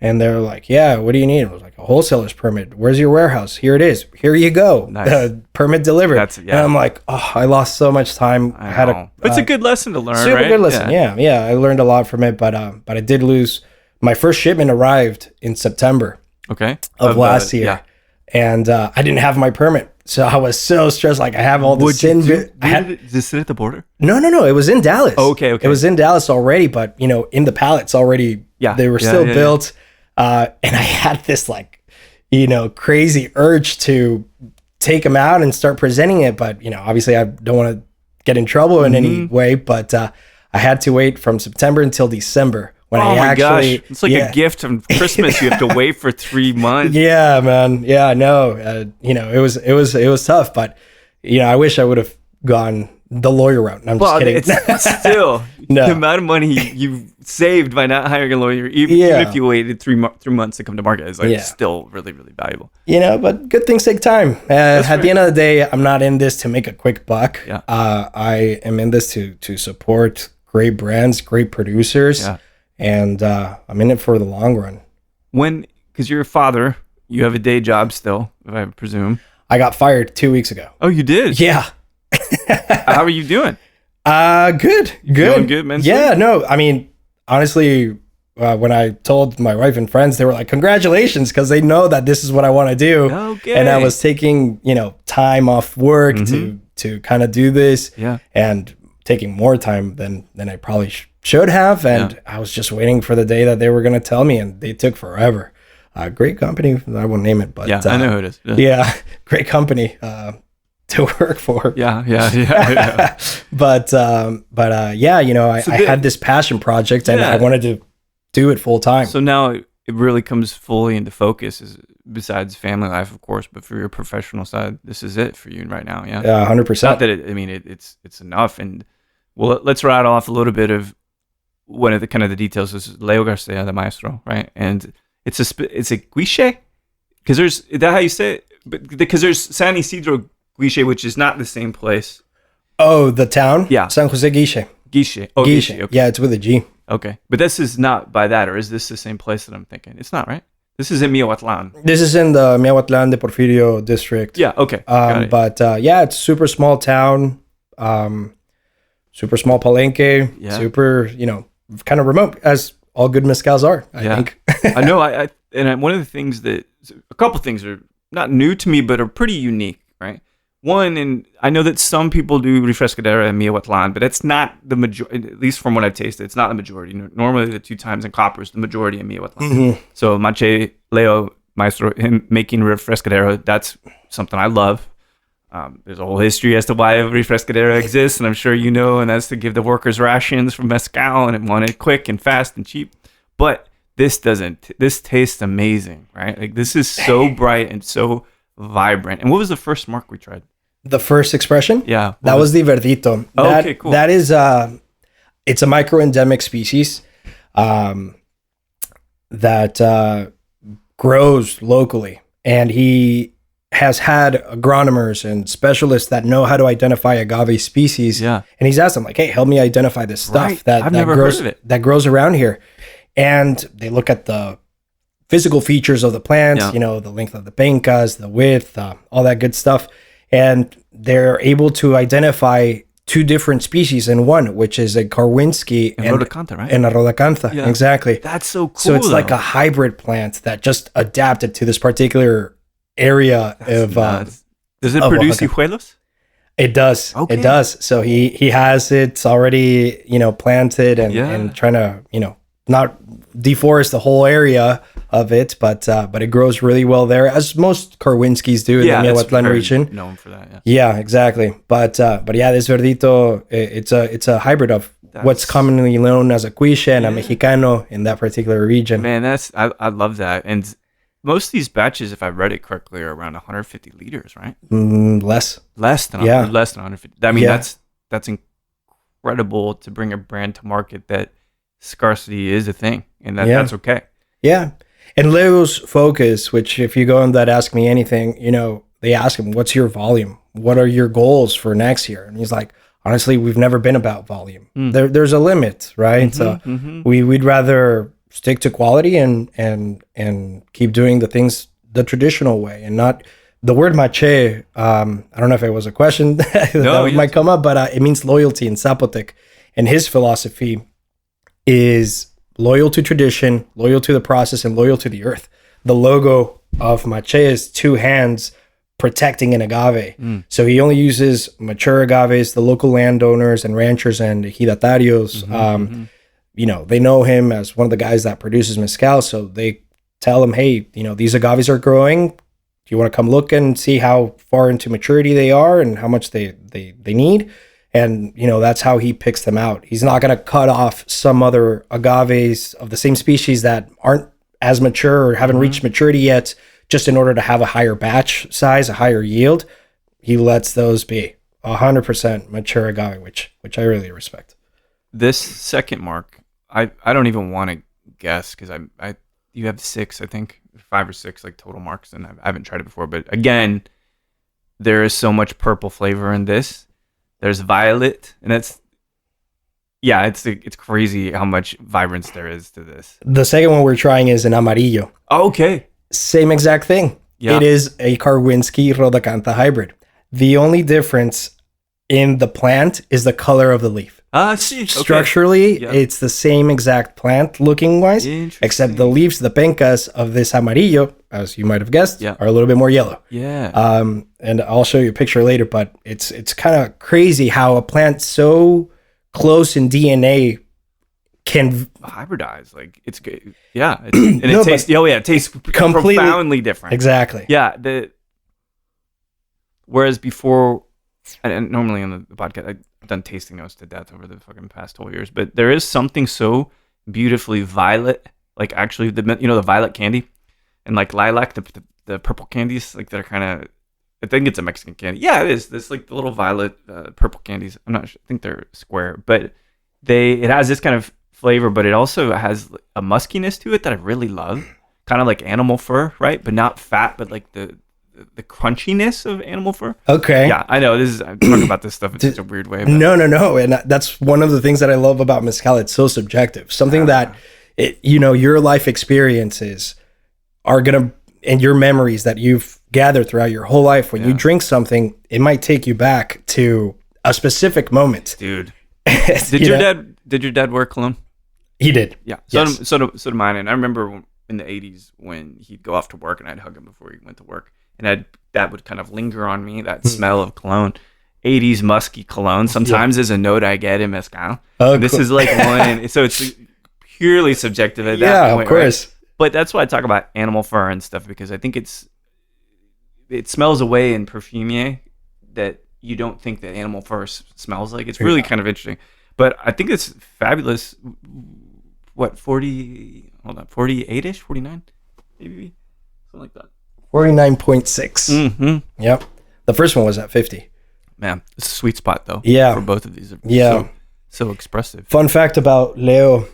And they're like, yeah, what do you need? I was like, a wholesaler's permit. Where's your warehouse? Here it is. Here you go. Nice. Permit delivered. And I'm like, oh, I lost so much time. But it's a good lesson to learn, super right? good lesson. Yeah. I learned a lot from it, but I did lose. My first shipment arrived in September of last year. Yeah. And I didn't have my permit. So I was so stressed. Like I have all the Did it sit at the border? No. It was in Dallas. Oh, okay. It was in Dallas already, but in the pallets already, they were still built. And I had this crazy urge to take them out and start presenting it. But, obviously I don't want to get in trouble in any way, but I had to wait from September until December. When gosh. It's like a gift on Christmas. You have to wait for 3 months. Yeah, man. Yeah, no. It was tough, but I wish I would have gone the lawyer route. I'm just kidding. It's still the amount of money you saved by not hiring a lawyer, even if you waited 3 months to come to market, is still really, really valuable. But good things take time. At the end of the day, I'm not in this to make a quick buck. Yeah. I am in this to support great brands, great producers. Yeah. And I'm in it for the long run. Because you're a father, you have a day job still, if I presume. I got fired 2 weeks ago. Oh, you did? Yeah. How are you doing? Good. Feeling good, man? Yeah, no. I mean, honestly, when I told my wife and friends, they were like, congratulations, because they know that this is what I want to do. Okay. And I was taking, time off work to kind of do this. Yeah. And taking more time than I probably should have. And I was just waiting for the day that they were going to tell me, and they took forever. Great company. I won't name it, but I know who it is. Yeah, great company to work for. Yeah. But I had this passion project, and I wanted to do it full time. So now it really comes fully into focus, besides family life, of course, but for your professional side, this is it for you right now. Yeah. 100%. Not that it's enough. And well, let's rattle off a little bit of one of the kind of the details. This is Leo Garcia, the maestro, right? And it's a guiche, because is that how you say it? But because there's San Isidro Guiche, which is not the same place. Oh, the town? Yeah. San Jose Guiche. Guiche. Oh, Guiche. Okay. Yeah, it's with a G. Okay. But this is not by that, or is this the same place that I'm thinking? It's not, right? This is in Miahuatlan. This is in the Miahuatlan de Porfirio district. Yeah, okay. Got it. But it's super small town, super small palenque, super, kind of remote, as all good mezcals are, I think. I know. One of the things a couple things are not new to me, but are pretty unique, right? One, and I know that some people do refrescadera in Miahuatlan, but it's not the majority, at least from what I've tasted, it's not the majority. Normally the 2 times in copper is the majority in Miahuatlan. Mm-hmm. So Macheé, Leo, Maestro, him making refrescadera, that's something I love. There's a whole history as to why refrescadera exists, and I'm sure you know, and that's to give the workers rations from mezcal, and it wanted quick and fast and cheap. But this tastes amazing, right? Like this is so bright and so vibrant. And what was the first mark we tried? The first expression? Yeah. That was the Verdito. Okay, cool. That is, it's a micro-endemic species that grows locally. And he has had agronomers and specialists that know how to identify agave species. Yeah. And he's asked them, like, hey, help me identify this stuff I've never heard of it. That grows around here. And they look at the physical features of the plant, the length of the pencas, the width, all that good stuff. And they're able to identify 2 different species in one, which is a Karwinski and Rodacantha, right? And a Rodacantha, exactly. That's so cool. So it's like a hybrid plant that just adapted to this particular area of. Does it produce hijuelos? It does. Okay. It does. So he has it already, planted and trying to, not deforest the whole area of it, but it grows really well there, as most Karwinskis do in the Miahuatlan region. Known for that, yeah, exactly. But this Verdito, it's a hybrid of what's commonly known as a Quiche and a Mexicano in that particular region. Man, I love that. And most of these batches, if I read it correctly, are around 150 liters, right? Less than 150. I mean, that's incredible to bring a brand to market that scarcity is a thing, and that's okay. Yeah. And Leo's focus, which if you go on that Ask Me Anything, they ask him, what's your volume? What are your goals for next year? And he's like, honestly, we've never been about volume. There's a limit, right? We'd rather stick to quality and keep doing the things the traditional way, and not the word macheé. I don't know if it was a question that might come up, but it means loyalty in Zapotec, and his philosophy is loyal to tradition, loyal to the process, and loyal to the earth. The logo of Macheé is two hands protecting an agave. So he only uses mature agaves. The local landowners and ranchers and ejidatarios, you know, they know him as one of the guys that produces mezcal. So they tell him, hey, you know, these agaves are growing. Do you want to come look and see how far into maturity they are and how much they need? And, you know, that's how he picks them out. He's not going to cut off some other agaves of the same species that aren't as mature or haven't reached maturity yet, just in order to have a higher batch size, a higher yield. He lets those be 100% mature agave, which I really respect. This second mark, I don't even want to guess, because you have 6, I think, 5 or 6 like total marks, and I haven't tried it before. But again, there is so much purple flavor in this. There's violet, and it's crazy how much vibrance there is to this. The second one we're trying is an amarillo. Oh, okay. Same exact thing. Yeah. It is a Karwinski Rodacantha hybrid. The only difference in the plant is the color of the leaf. See. Okay. Structurally, it's the same exact plant looking wise, except the leaves, the pencas of this amarillo, as you might have guessed, are a little bit more yellow. Yeah. And I'll show you a picture later, but it's kind of crazy how a plant so close in DNA can hybridize. Like, it's good. Yeah. It tastes completely profoundly different. Exactly. Yeah. Whereas before, and normally on the podcast, I've done tasting notes to death over the fucking past 12 years, but there is something so beautifully violet, like actually the violet candy and like lilac, the purple candies, like that are kind of, I think it's a Mexican candy. Yeah, it is. This like the little violet purple candies. I'm not sure. I think they're square, but it has this kind of flavor, but it also has a muskiness to it that I really love. Kind of like animal fur, right? But not fat, but like the crunchiness of animal fur. Okay. Yeah, I know. I'm talking about this stuff in such a weird way. No. And that's one of the things that I love about mezcal. It's so subjective. Something that, your life experiences are going to, and your memories that you've gathered throughout your whole life, when you drink something, it might take you back to a specific moment. Dude. Did your dad wear cologne? He did. Yeah. So did mine. And I remember in the 80s when he'd go off to work and I'd hug him before he went to work. And that would kind of linger on me, that smell of cologne. 80s musky cologne. Sometimes is a note I get in mezcal. Oh, this is like one. So it's purely subjective at that point. Yeah, of course. Right? But that's why I talk about animal fur and stuff, because I think it smells a way in perfumier that you don't think that animal fur smells like. It's really kind of interesting. But I think it's fabulous. What, 48-ish? 49? Maybe? Something like that. 49.6. Mm-hmm. Yep. The first one was at 50. Man, it's a sweet spot, though. Yeah. For both of these. Yeah. So expressive. Fun fact about Leo,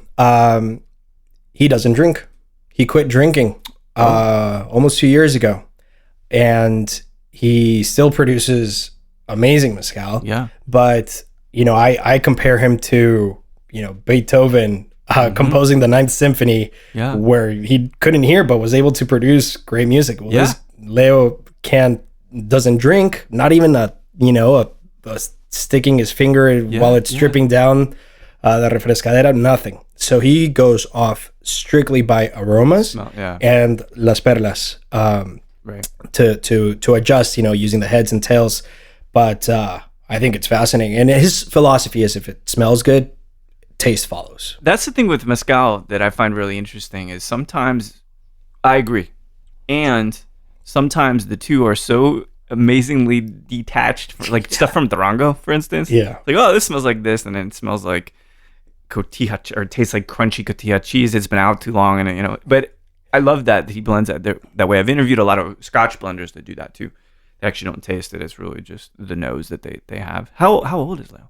he doesn't drink. He quit drinking almost 2 years ago. And he still produces amazing mezcal. Yeah. But, I compare him to, Beethoven composing the Ninth Symphony, where he couldn't hear but was able to produce great music. Well, Leo doesn't drink, not even a sticking his finger while it's dripping down the refrescadera, nothing. So he goes off strictly by aromas and las perlas to adjust, using the heads and tails. But I think it's fascinating. And his philosophy is if it smells good, taste follows. That's the thing with mezcal that I find really interesting, is sometimes I agree, and sometimes the two are so amazingly detached, like stuff from Durango, for instance. Yeah, like, oh, this smells like this, and then it smells like cotija, or it tastes like crunchy cotija cheese. It's been out too long, and But I love that he blends that way. I've interviewed a lot of Scotch blenders that do that too. They actually don't taste it. It's really just the nose that they have. How old is Leo?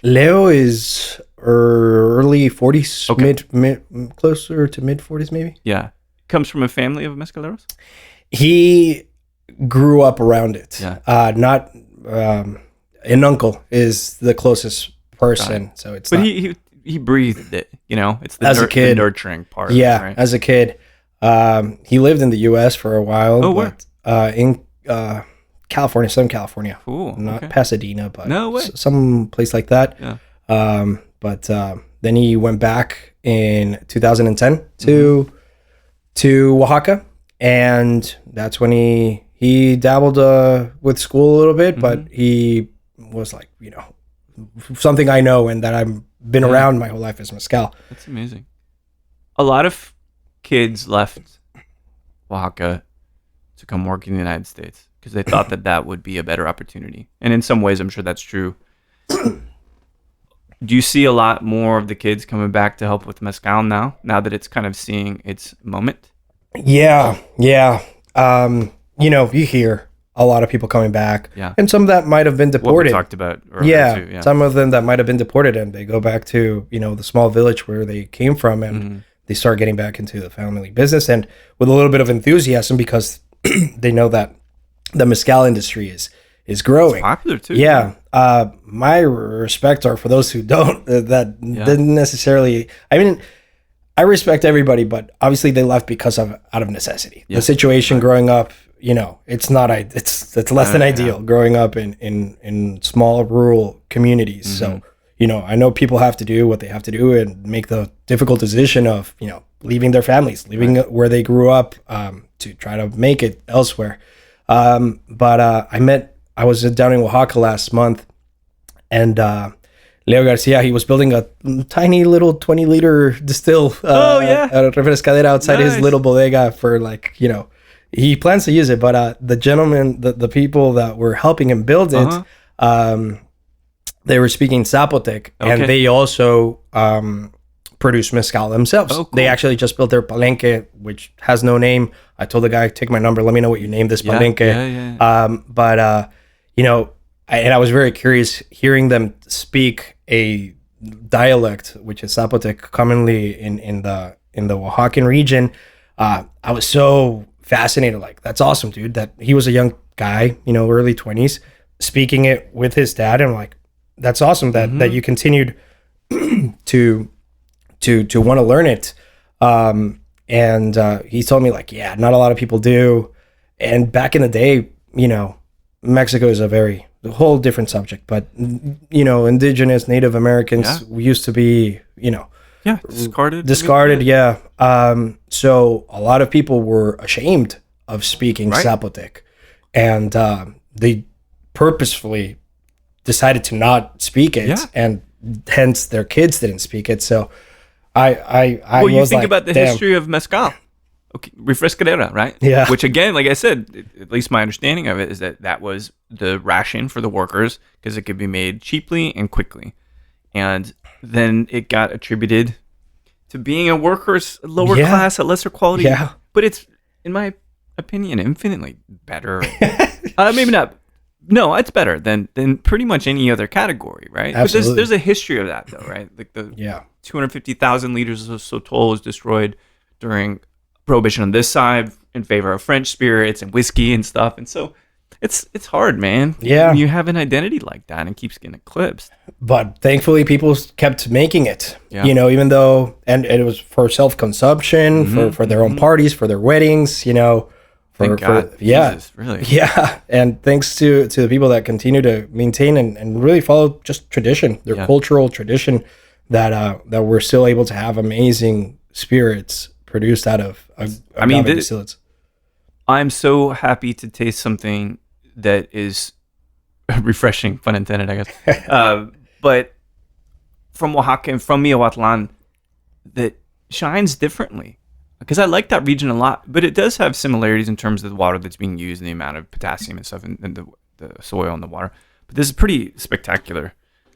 Leo is early 40s, mid closer to mid 40s maybe. Yeah. Comes from a family of mezcaleros? He grew up around it. Yeah. Not an uncle is the closest person. So it's but he breathed it, it's the, as a kid, the nurturing part. Yeah, right? as a kid, he lived in the U.S. for a while. Oh, where? In California, Southern California. Cool. Not okay. Pasadena, but No way. Some place like that. Yeah. But then he went back in 2010 to Oaxaca, and that's when he dabbled with school a little bit, but he was like, something I know and that I've been around my whole life is mezcal. That's amazing. A lot of kids left Oaxaca to come work in the United States because they thought that would be a better opportunity. And in some ways, I'm sure that's true. Do you see a lot more of the kids coming back to help with mezcal now that it's kind of seeing its moment? Yeah. You hear a lot of people coming back. Yeah. And some that might have been deported. What we talked about earlier too. Yeah. Some of them that might have been deported and they go back to, the small village where they came from and they start getting back into the family business and with a little bit of enthusiasm because they know that the mezcal industry is growing. It's popular too. Yeah. My respect are for those who don't, that didn't necessarily, I respect everybody, but obviously they left because out of necessity. Yeah. The situation growing up, it's not, it's less than ideal growing up in small rural communities. So, I know people have to do what they have to do and make the difficult decision of, leaving their families, leaving where they grew up, to try to make it elsewhere. But I was down in Oaxaca last month and, Leo Garcia, he was building a tiny little 20-liter distill at a refrescadera outside his little bodega for he plans to use it, but the gentleman, the people that were helping him build it, they were speaking Zapotec, and they also produce mezcal themselves. Oh, cool. They actually just built their palenque, which has no name. I told the guy, take my number, let me know what you name this palenque. And I was very curious hearing them speak a dialect, which is Zapotec, commonly in the Oaxacan region. I was so fascinated. Like, that's awesome, dude. That he was a young guy, early 20s, speaking it with his dad. And I'm like, that's awesome that you continued to want to learn it. And he told me not a lot of people do. And back in the day, Mexico is a whole different subject, but indigenous Native Americans used to be, discarded. So a lot of people were ashamed of speaking Zapotec, and they purposefully decided to not speak it, and hence their kids didn't speak it. So I you think about the history of mezcal. Okay, refrescadera, right? Yeah. Which again, like I said, at least my understanding of it is that was the ration for the workers because it could be made cheaply and quickly. And then it got attributed to being a worker's lower class, a lesser quality. Yeah. But it's, in my opinion, infinitely better. Maybe not. No, it's better than pretty much any other category, right? Absolutely. But there's a history of that, though, right? Like the 250,000 liters of sotol was destroyed during Prohibition on this side in favor of French spirits and whiskey and stuff. And so it's hard, man. Yeah. When you have an identity like that and keeps getting eclipsed. But thankfully people kept making it, even though, and it was for self-consumption, for their own parties, for their weddings, Thank God. Jesus, really. Yeah. And thanks to the people that continue to maintain and really follow just tradition, their cultural tradition, that we're still able to have amazing spirits produced out of distillates. I'm so happy to taste something that is refreshing, pun intended, I guess. But from Oaxaca and from Miahuatlan, that shines differently. Because I like that region a lot, but it does have similarities in terms of the water that's being used and the amount of potassium and stuff and the soil in the water. But this is pretty spectacular,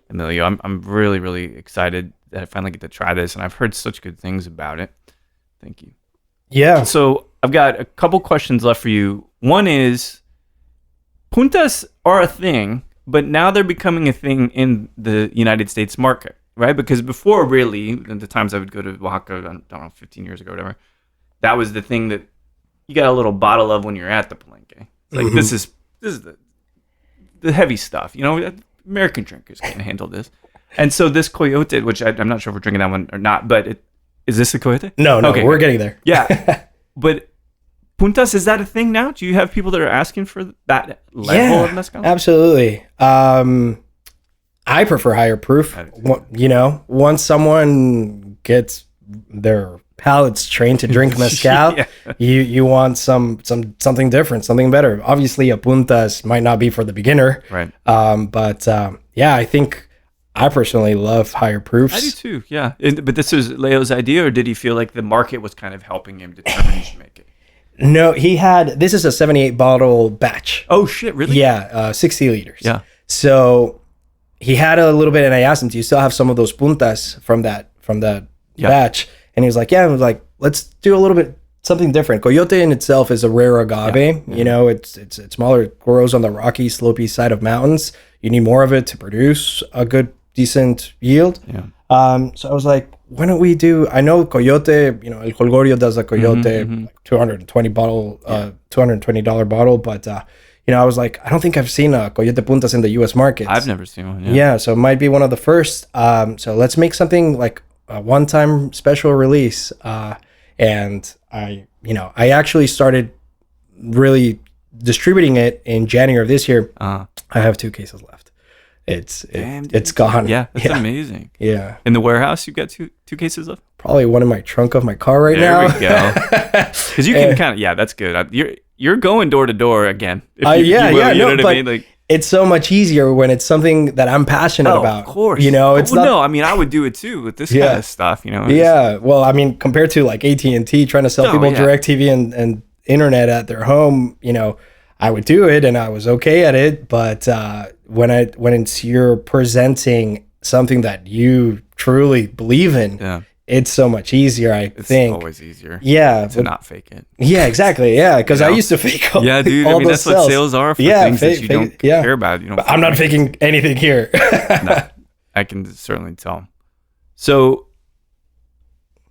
Emilio. I'm really, really excited that I finally get to try this, and I've heard such good things about it. Thank you. Yeah. So I've got a couple questions left for you. One is, puntas are a thing, but now they're becoming a thing in the United States market, right? Because before, really, in the times I would go to Oaxaca, I don't know, 15 years ago, whatever, that was the thing that you got a little bottle of when you're at the palenque. It's like, this is the heavy stuff. American drinkers can handle this. And so this Coyote, which I'm not sure if we're drinking that one or not, but is this a Coyote? No, okay, we're getting there. Yeah. But puntas, is that a thing now? Do you have people that are asking for that level of mezcal? Absolutely. I prefer higher proof. Once someone gets their palates trained to drink mezcal, you want something different, something better. Obviously, a puntas might not be for the beginner, right? But I think I personally love higher proofs. I do too. Yeah, but this was Leo's idea, or did he feel like the market was kind of helping him determine he should make it? No, this is a 78 bottle batch. Oh shit, really? Yeah, 60 liters. Yeah. So he had a little bit, and I asked him, do you still have some of those puntas from that batch? And he was like, yeah. I was like, let's do a little bit something different. Coyote in itself is a rare agave. Yeah. It's smaller. It grows on the rocky, slopey side of mountains. You need more of it to produce a good, decent yield. Yeah. So I was like, why don't we do? I know Coyote. El Holgorio does a Coyote, like $220 bottle, but. I was like, I don't think I've seen a Coyote Puntas in the U.S. market. I've never seen one. Yeah, so it might be one of the first. So let's make something like a one-time special release. And I actually started really distributing it in January of this year. I have 2 cases left. It's gone. Yeah, that's amazing. Yeah. In the warehouse, you've got two cases left? Probably one in my trunk of my car right now. There we go. Because you can kind of, that's good. You're going door to door again. But it's so much easier when it's something that I'm passionate about. Of course. I would do it too with this kind of stuff. Yeah. Well, I mean, compared to like AT&T trying to sell people DirecTV and internet at their home, I would do it and I was okay at it. But when you're presenting something that you truly believe in, it's so much easier, it's always easier. Yeah. To not fake it. Yeah, exactly. Yeah, because I used to fake all dude. All that's sales. What sales are for things that you don't care about. But I'm not faking anything here. No, I can certainly tell. So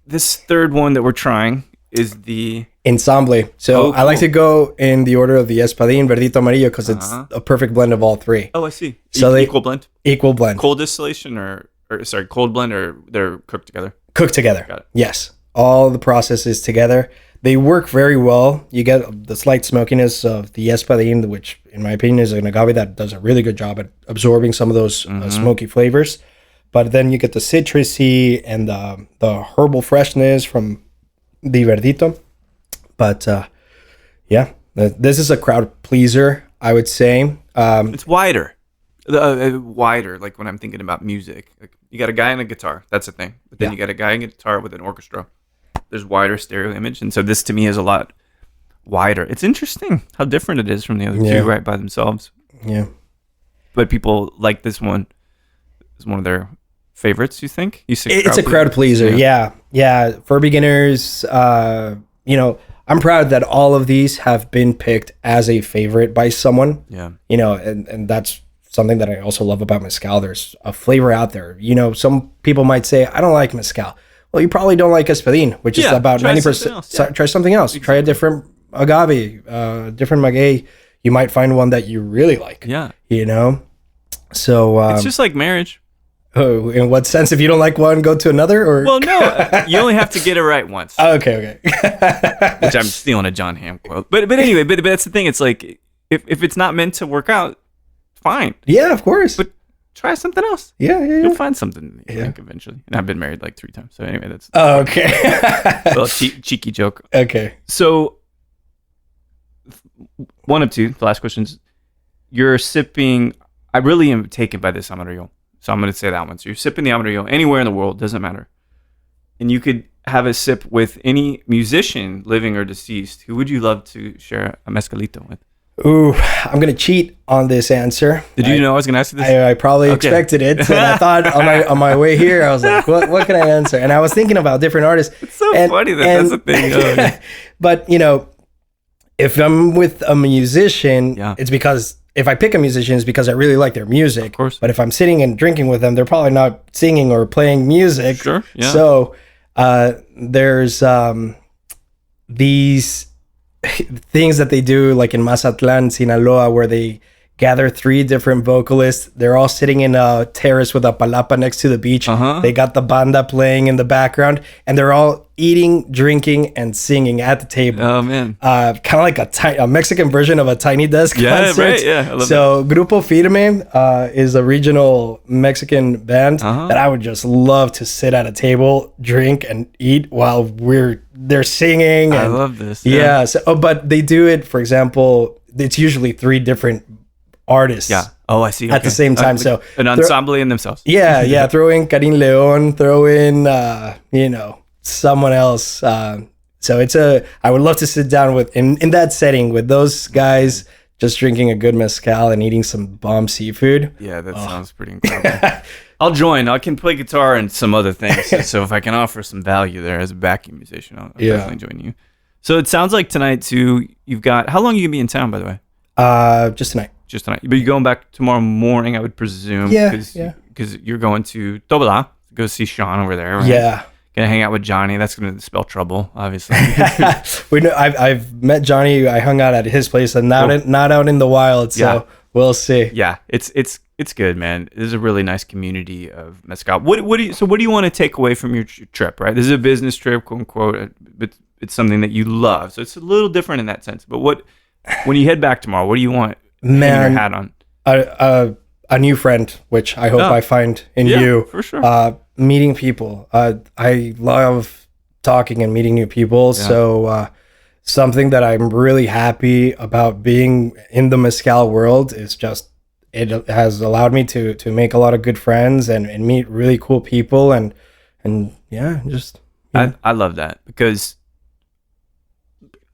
this third one that we're trying is the... Ensemble. So I like to go in the order of the Espadín, Verdito, Amarillo, because it's a perfect blend of all 3. Oh, I see. So equal blend? Equal blend. Cold distillation cold blend, or they're cooked together? Cooked together. Got it. Yes. All the processes together. They work very well. You get the slight smokiness of the Espadín, which in my opinion is an agave that does a really good job at absorbing some of those smoky flavors. But then you get the citrusy and the herbal freshness from the Verdito. But this is a crowd pleaser, I would say. It's wider. Wider, like when I'm thinking about music. Like you got a guy and a guitar, that's a thing. But then you got a guy and a guitar with an orchestra. There's wider stereo image. And so this to me is a lot wider. It's interesting how different it is from the other two right by themselves. Yeah. But people like this one. It's one of their favorites, you think? It's a crowd pleaser. Yeah. For beginners, I'm proud that all of these have been picked as a favorite by someone. Yeah. And that's something that I also love about mezcal. There's a flavor out there. Some people might say, I don't like mezcal. Well, you probably don't like Espadín, which is about 90%. Try something else. Exactly. Try a different agave, different maguey. You might find one that you really like. Yeah. So it's just like marriage. Oh, in what sense? If you don't like one, go to another? Or well, no, you only have to get it right once. Okay. Which I'm stealing a John Hamm quote. But anyway, but that's the thing. It's like if it's not meant to work out, fine. Yeah, of course. But try something else. Yeah. You'll find something. I think eventually. And I've been married like 3 times. So anyway, that's okay. A little cheeky joke. Okay. So one of 2. The last questions. You're sipping. I really am taken by this Amarillo. So I'm going to say that one. So you're sipping the Amarillo anywhere in the world, doesn't matter. And you could have a sip with any musician, living or deceased. Who would you love to share a mezcalito with? Ooh, I'm going to cheat on this answer. Did you know I was going to ask you this? I probably expected it. And I thought on my way here, I was like, what can I answer? And I was thinking about different artists. It's so funny that's the thing. Oh, but, if I'm with a musician, it's because... If I pick a musician, it's because I really like their music. Of course. But if I'm sitting and drinking with them, they're probably not singing or playing music. Sure. Yeah. So there's these things that they do, like in Mazatlan, Sinaloa, where they gather 3 different vocalists. They're all sitting in a terrace with a palapa next to the beach. They got the banda playing in the background, and they're all eating, drinking, and singing at the table. Oh man, kind of like a Mexican version of a Tiny Desk concert. Right, yeah. I love So Grupo Firme is a regional Mexican band that I would just love to sit at a table, drink, and eat while they're singing. I love this. Yeah. So, but they do it. For example, it's usually 3 different artists. Yeah. Oh, I see. At the same time. Like so an ensemble in themselves. Yeah. Throw in Karin Leon. Throw in, someone else. So I would love to sit down in that setting with those guys, just drinking a good mezcal and eating some bomb seafood. Yeah, that sounds pretty incredible. I'll join. I can play guitar and some other things. So if I can offer some value there as a backing musician, I'll definitely join you. So it sounds like tonight too, you've got, how long are you going to be in town, by the way? Just tonight. Just tonight. But you're going back tomorrow morning, I would presume. Yeah. Because you're going to Tobala, go see Sean over there, right? Yeah. Gonna hang out with Johnny. That's gonna spell trouble, obviously. We know. I've met Johnny. I hung out at his place, and not out in the wild. So we'll see. Yeah, it's good, man. There's a really nice community of mezcal. What do you want to take away from your trip? Right, this is a business trip, quote unquote, but it's something that you love. So it's a little different in that sense. But when you head back tomorrow, what do you want? Man, your hat on. A new friend, which I hope I find in you. For sure. Meeting people. I love talking and meeting new people. Yeah. So something that I'm really happy about being in the mezcal world is just it has allowed me to make a lot of good friends and meet really cool people and yeah, just. Yeah. I love that because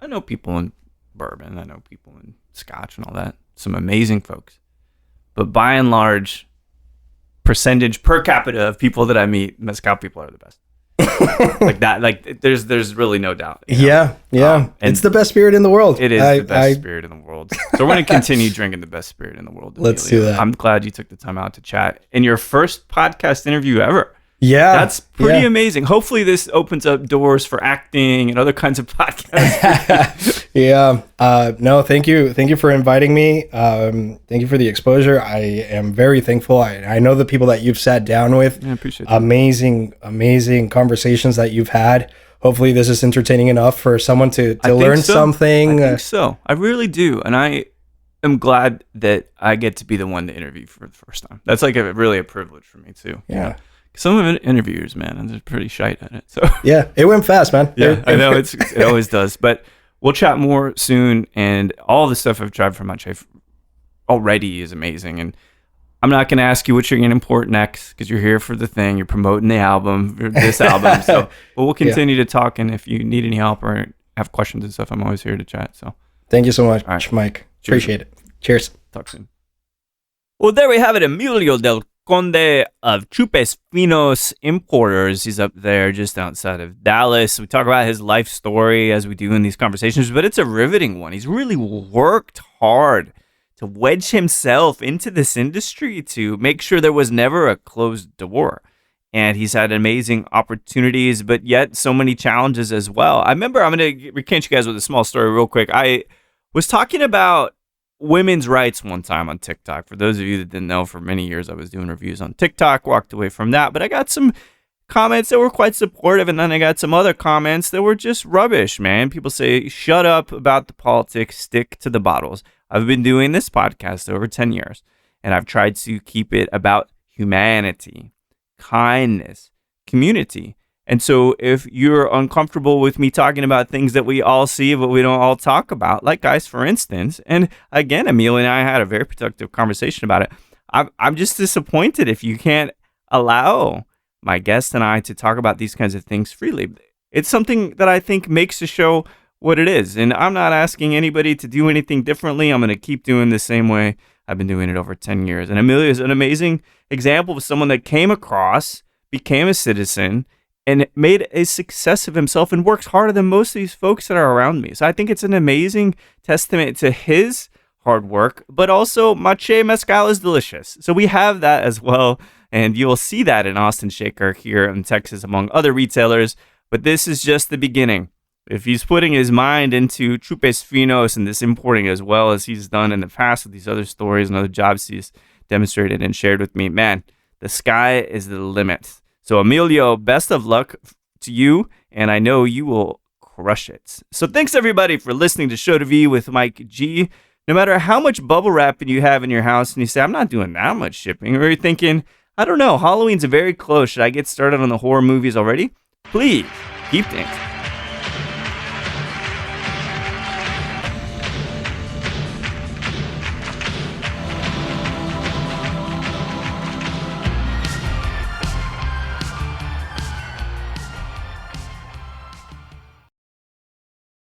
I know people in bourbon, I know people in scotch and all that, some amazing folks, but by and large, percentage per capita of people that I meet, mezcal people are the best. Like that, like there's really no doubt. Yeah. And it's the best spirit in the world. It is the best spirit in the world. So we're going to continue drinking the best spirit in the world. Let's do that. I'm glad you took the time out to chat in your first podcast interview ever. Yeah. That's pretty amazing. Hopefully this opens up doors for acting and other kinds of podcasts. Yeah. No, thank you. Thank you for inviting me. Thank you for the exposure. I am very thankful. I know the people that you've sat down with. I appreciate that. Amazing conversations that you've had. Hopefully this is entertaining enough for someone to learn something. I think so. I really do. And I am glad that I get to be the one to interview for the first time. That's like really a privilege for me too. Yeah. You know? Some of the interviewers, man, they're pretty shite at it. So yeah, it went fast, man. Yeah, I know it always does. But we'll chat more soon. And all the stuff I've tried from Macheé already is amazing. And I'm not going to ask you what you're going to import next because you're here for the thing. You're promoting the album, this album. So, but we'll continue to talk. And if you need any help or have questions and stuff, I'm always here to chat. So thank you so much, Mike. Cheers. Appreciate it. Cheers. Talk soon. Well, there we have it. Emilio del Conde of Chupes Finos Importers. He's up there just outside of Dallas. We talk about his life story as we do in these conversations, but it's a riveting one. He's really worked hard to wedge himself into this industry to make sure there was never a closed door. And he's had amazing opportunities, but yet so many challenges as well. I remember, I'm going to recant you guys with a small story real quick. I was talking about women's rights one time on TikTok. For those of you that didn't know, for many years I was doing reviews on TikTok, walked away from that, but I got some comments that were quite supportive, and then I got some other comments that were just rubbish, man. People say, shut up about the politics, stick to the bottles. I've been doing this podcast over 10 years, and I've tried to keep it about humanity, kindness, community. And so if you're uncomfortable with me talking about things that we all see but we don't all talk about, like guys, for instance, and again, Emilio and I had a very productive conversation about it. I'm just disappointed if you can't allow my guest and I to talk about these kinds of things freely. It's something that I think makes the show what it is. And I'm not asking anybody to do anything differently. I'm going to keep doing the same way I've been doing it over 10 years. And Emilio is an amazing example of someone that came across, became a citizen, and made a success of himself and works harder than most of these folks that are around me. So I think it's an amazing testament to his hard work, but also Macheé Mezcal is delicious. So we have that as well. And you will see that in Austin Shaker here in Texas, among other retailers. But this is just the beginning. If he's putting his mind into Chupes Finos and this importing as well as he's done in the past with these other stories and other jobs he's demonstrated and shared with me, man, the sky is the limit. So Emilio, best of luck to you, and I know you will crush it. So thanks everybody for listening to Show to V with Mike G. No matter how much bubble wrapping you have in your house and you say, I'm not doing that much shipping, or you're thinking, I don't know, Halloween's very close. Should I get started on the horror movies already? Please keep thinking.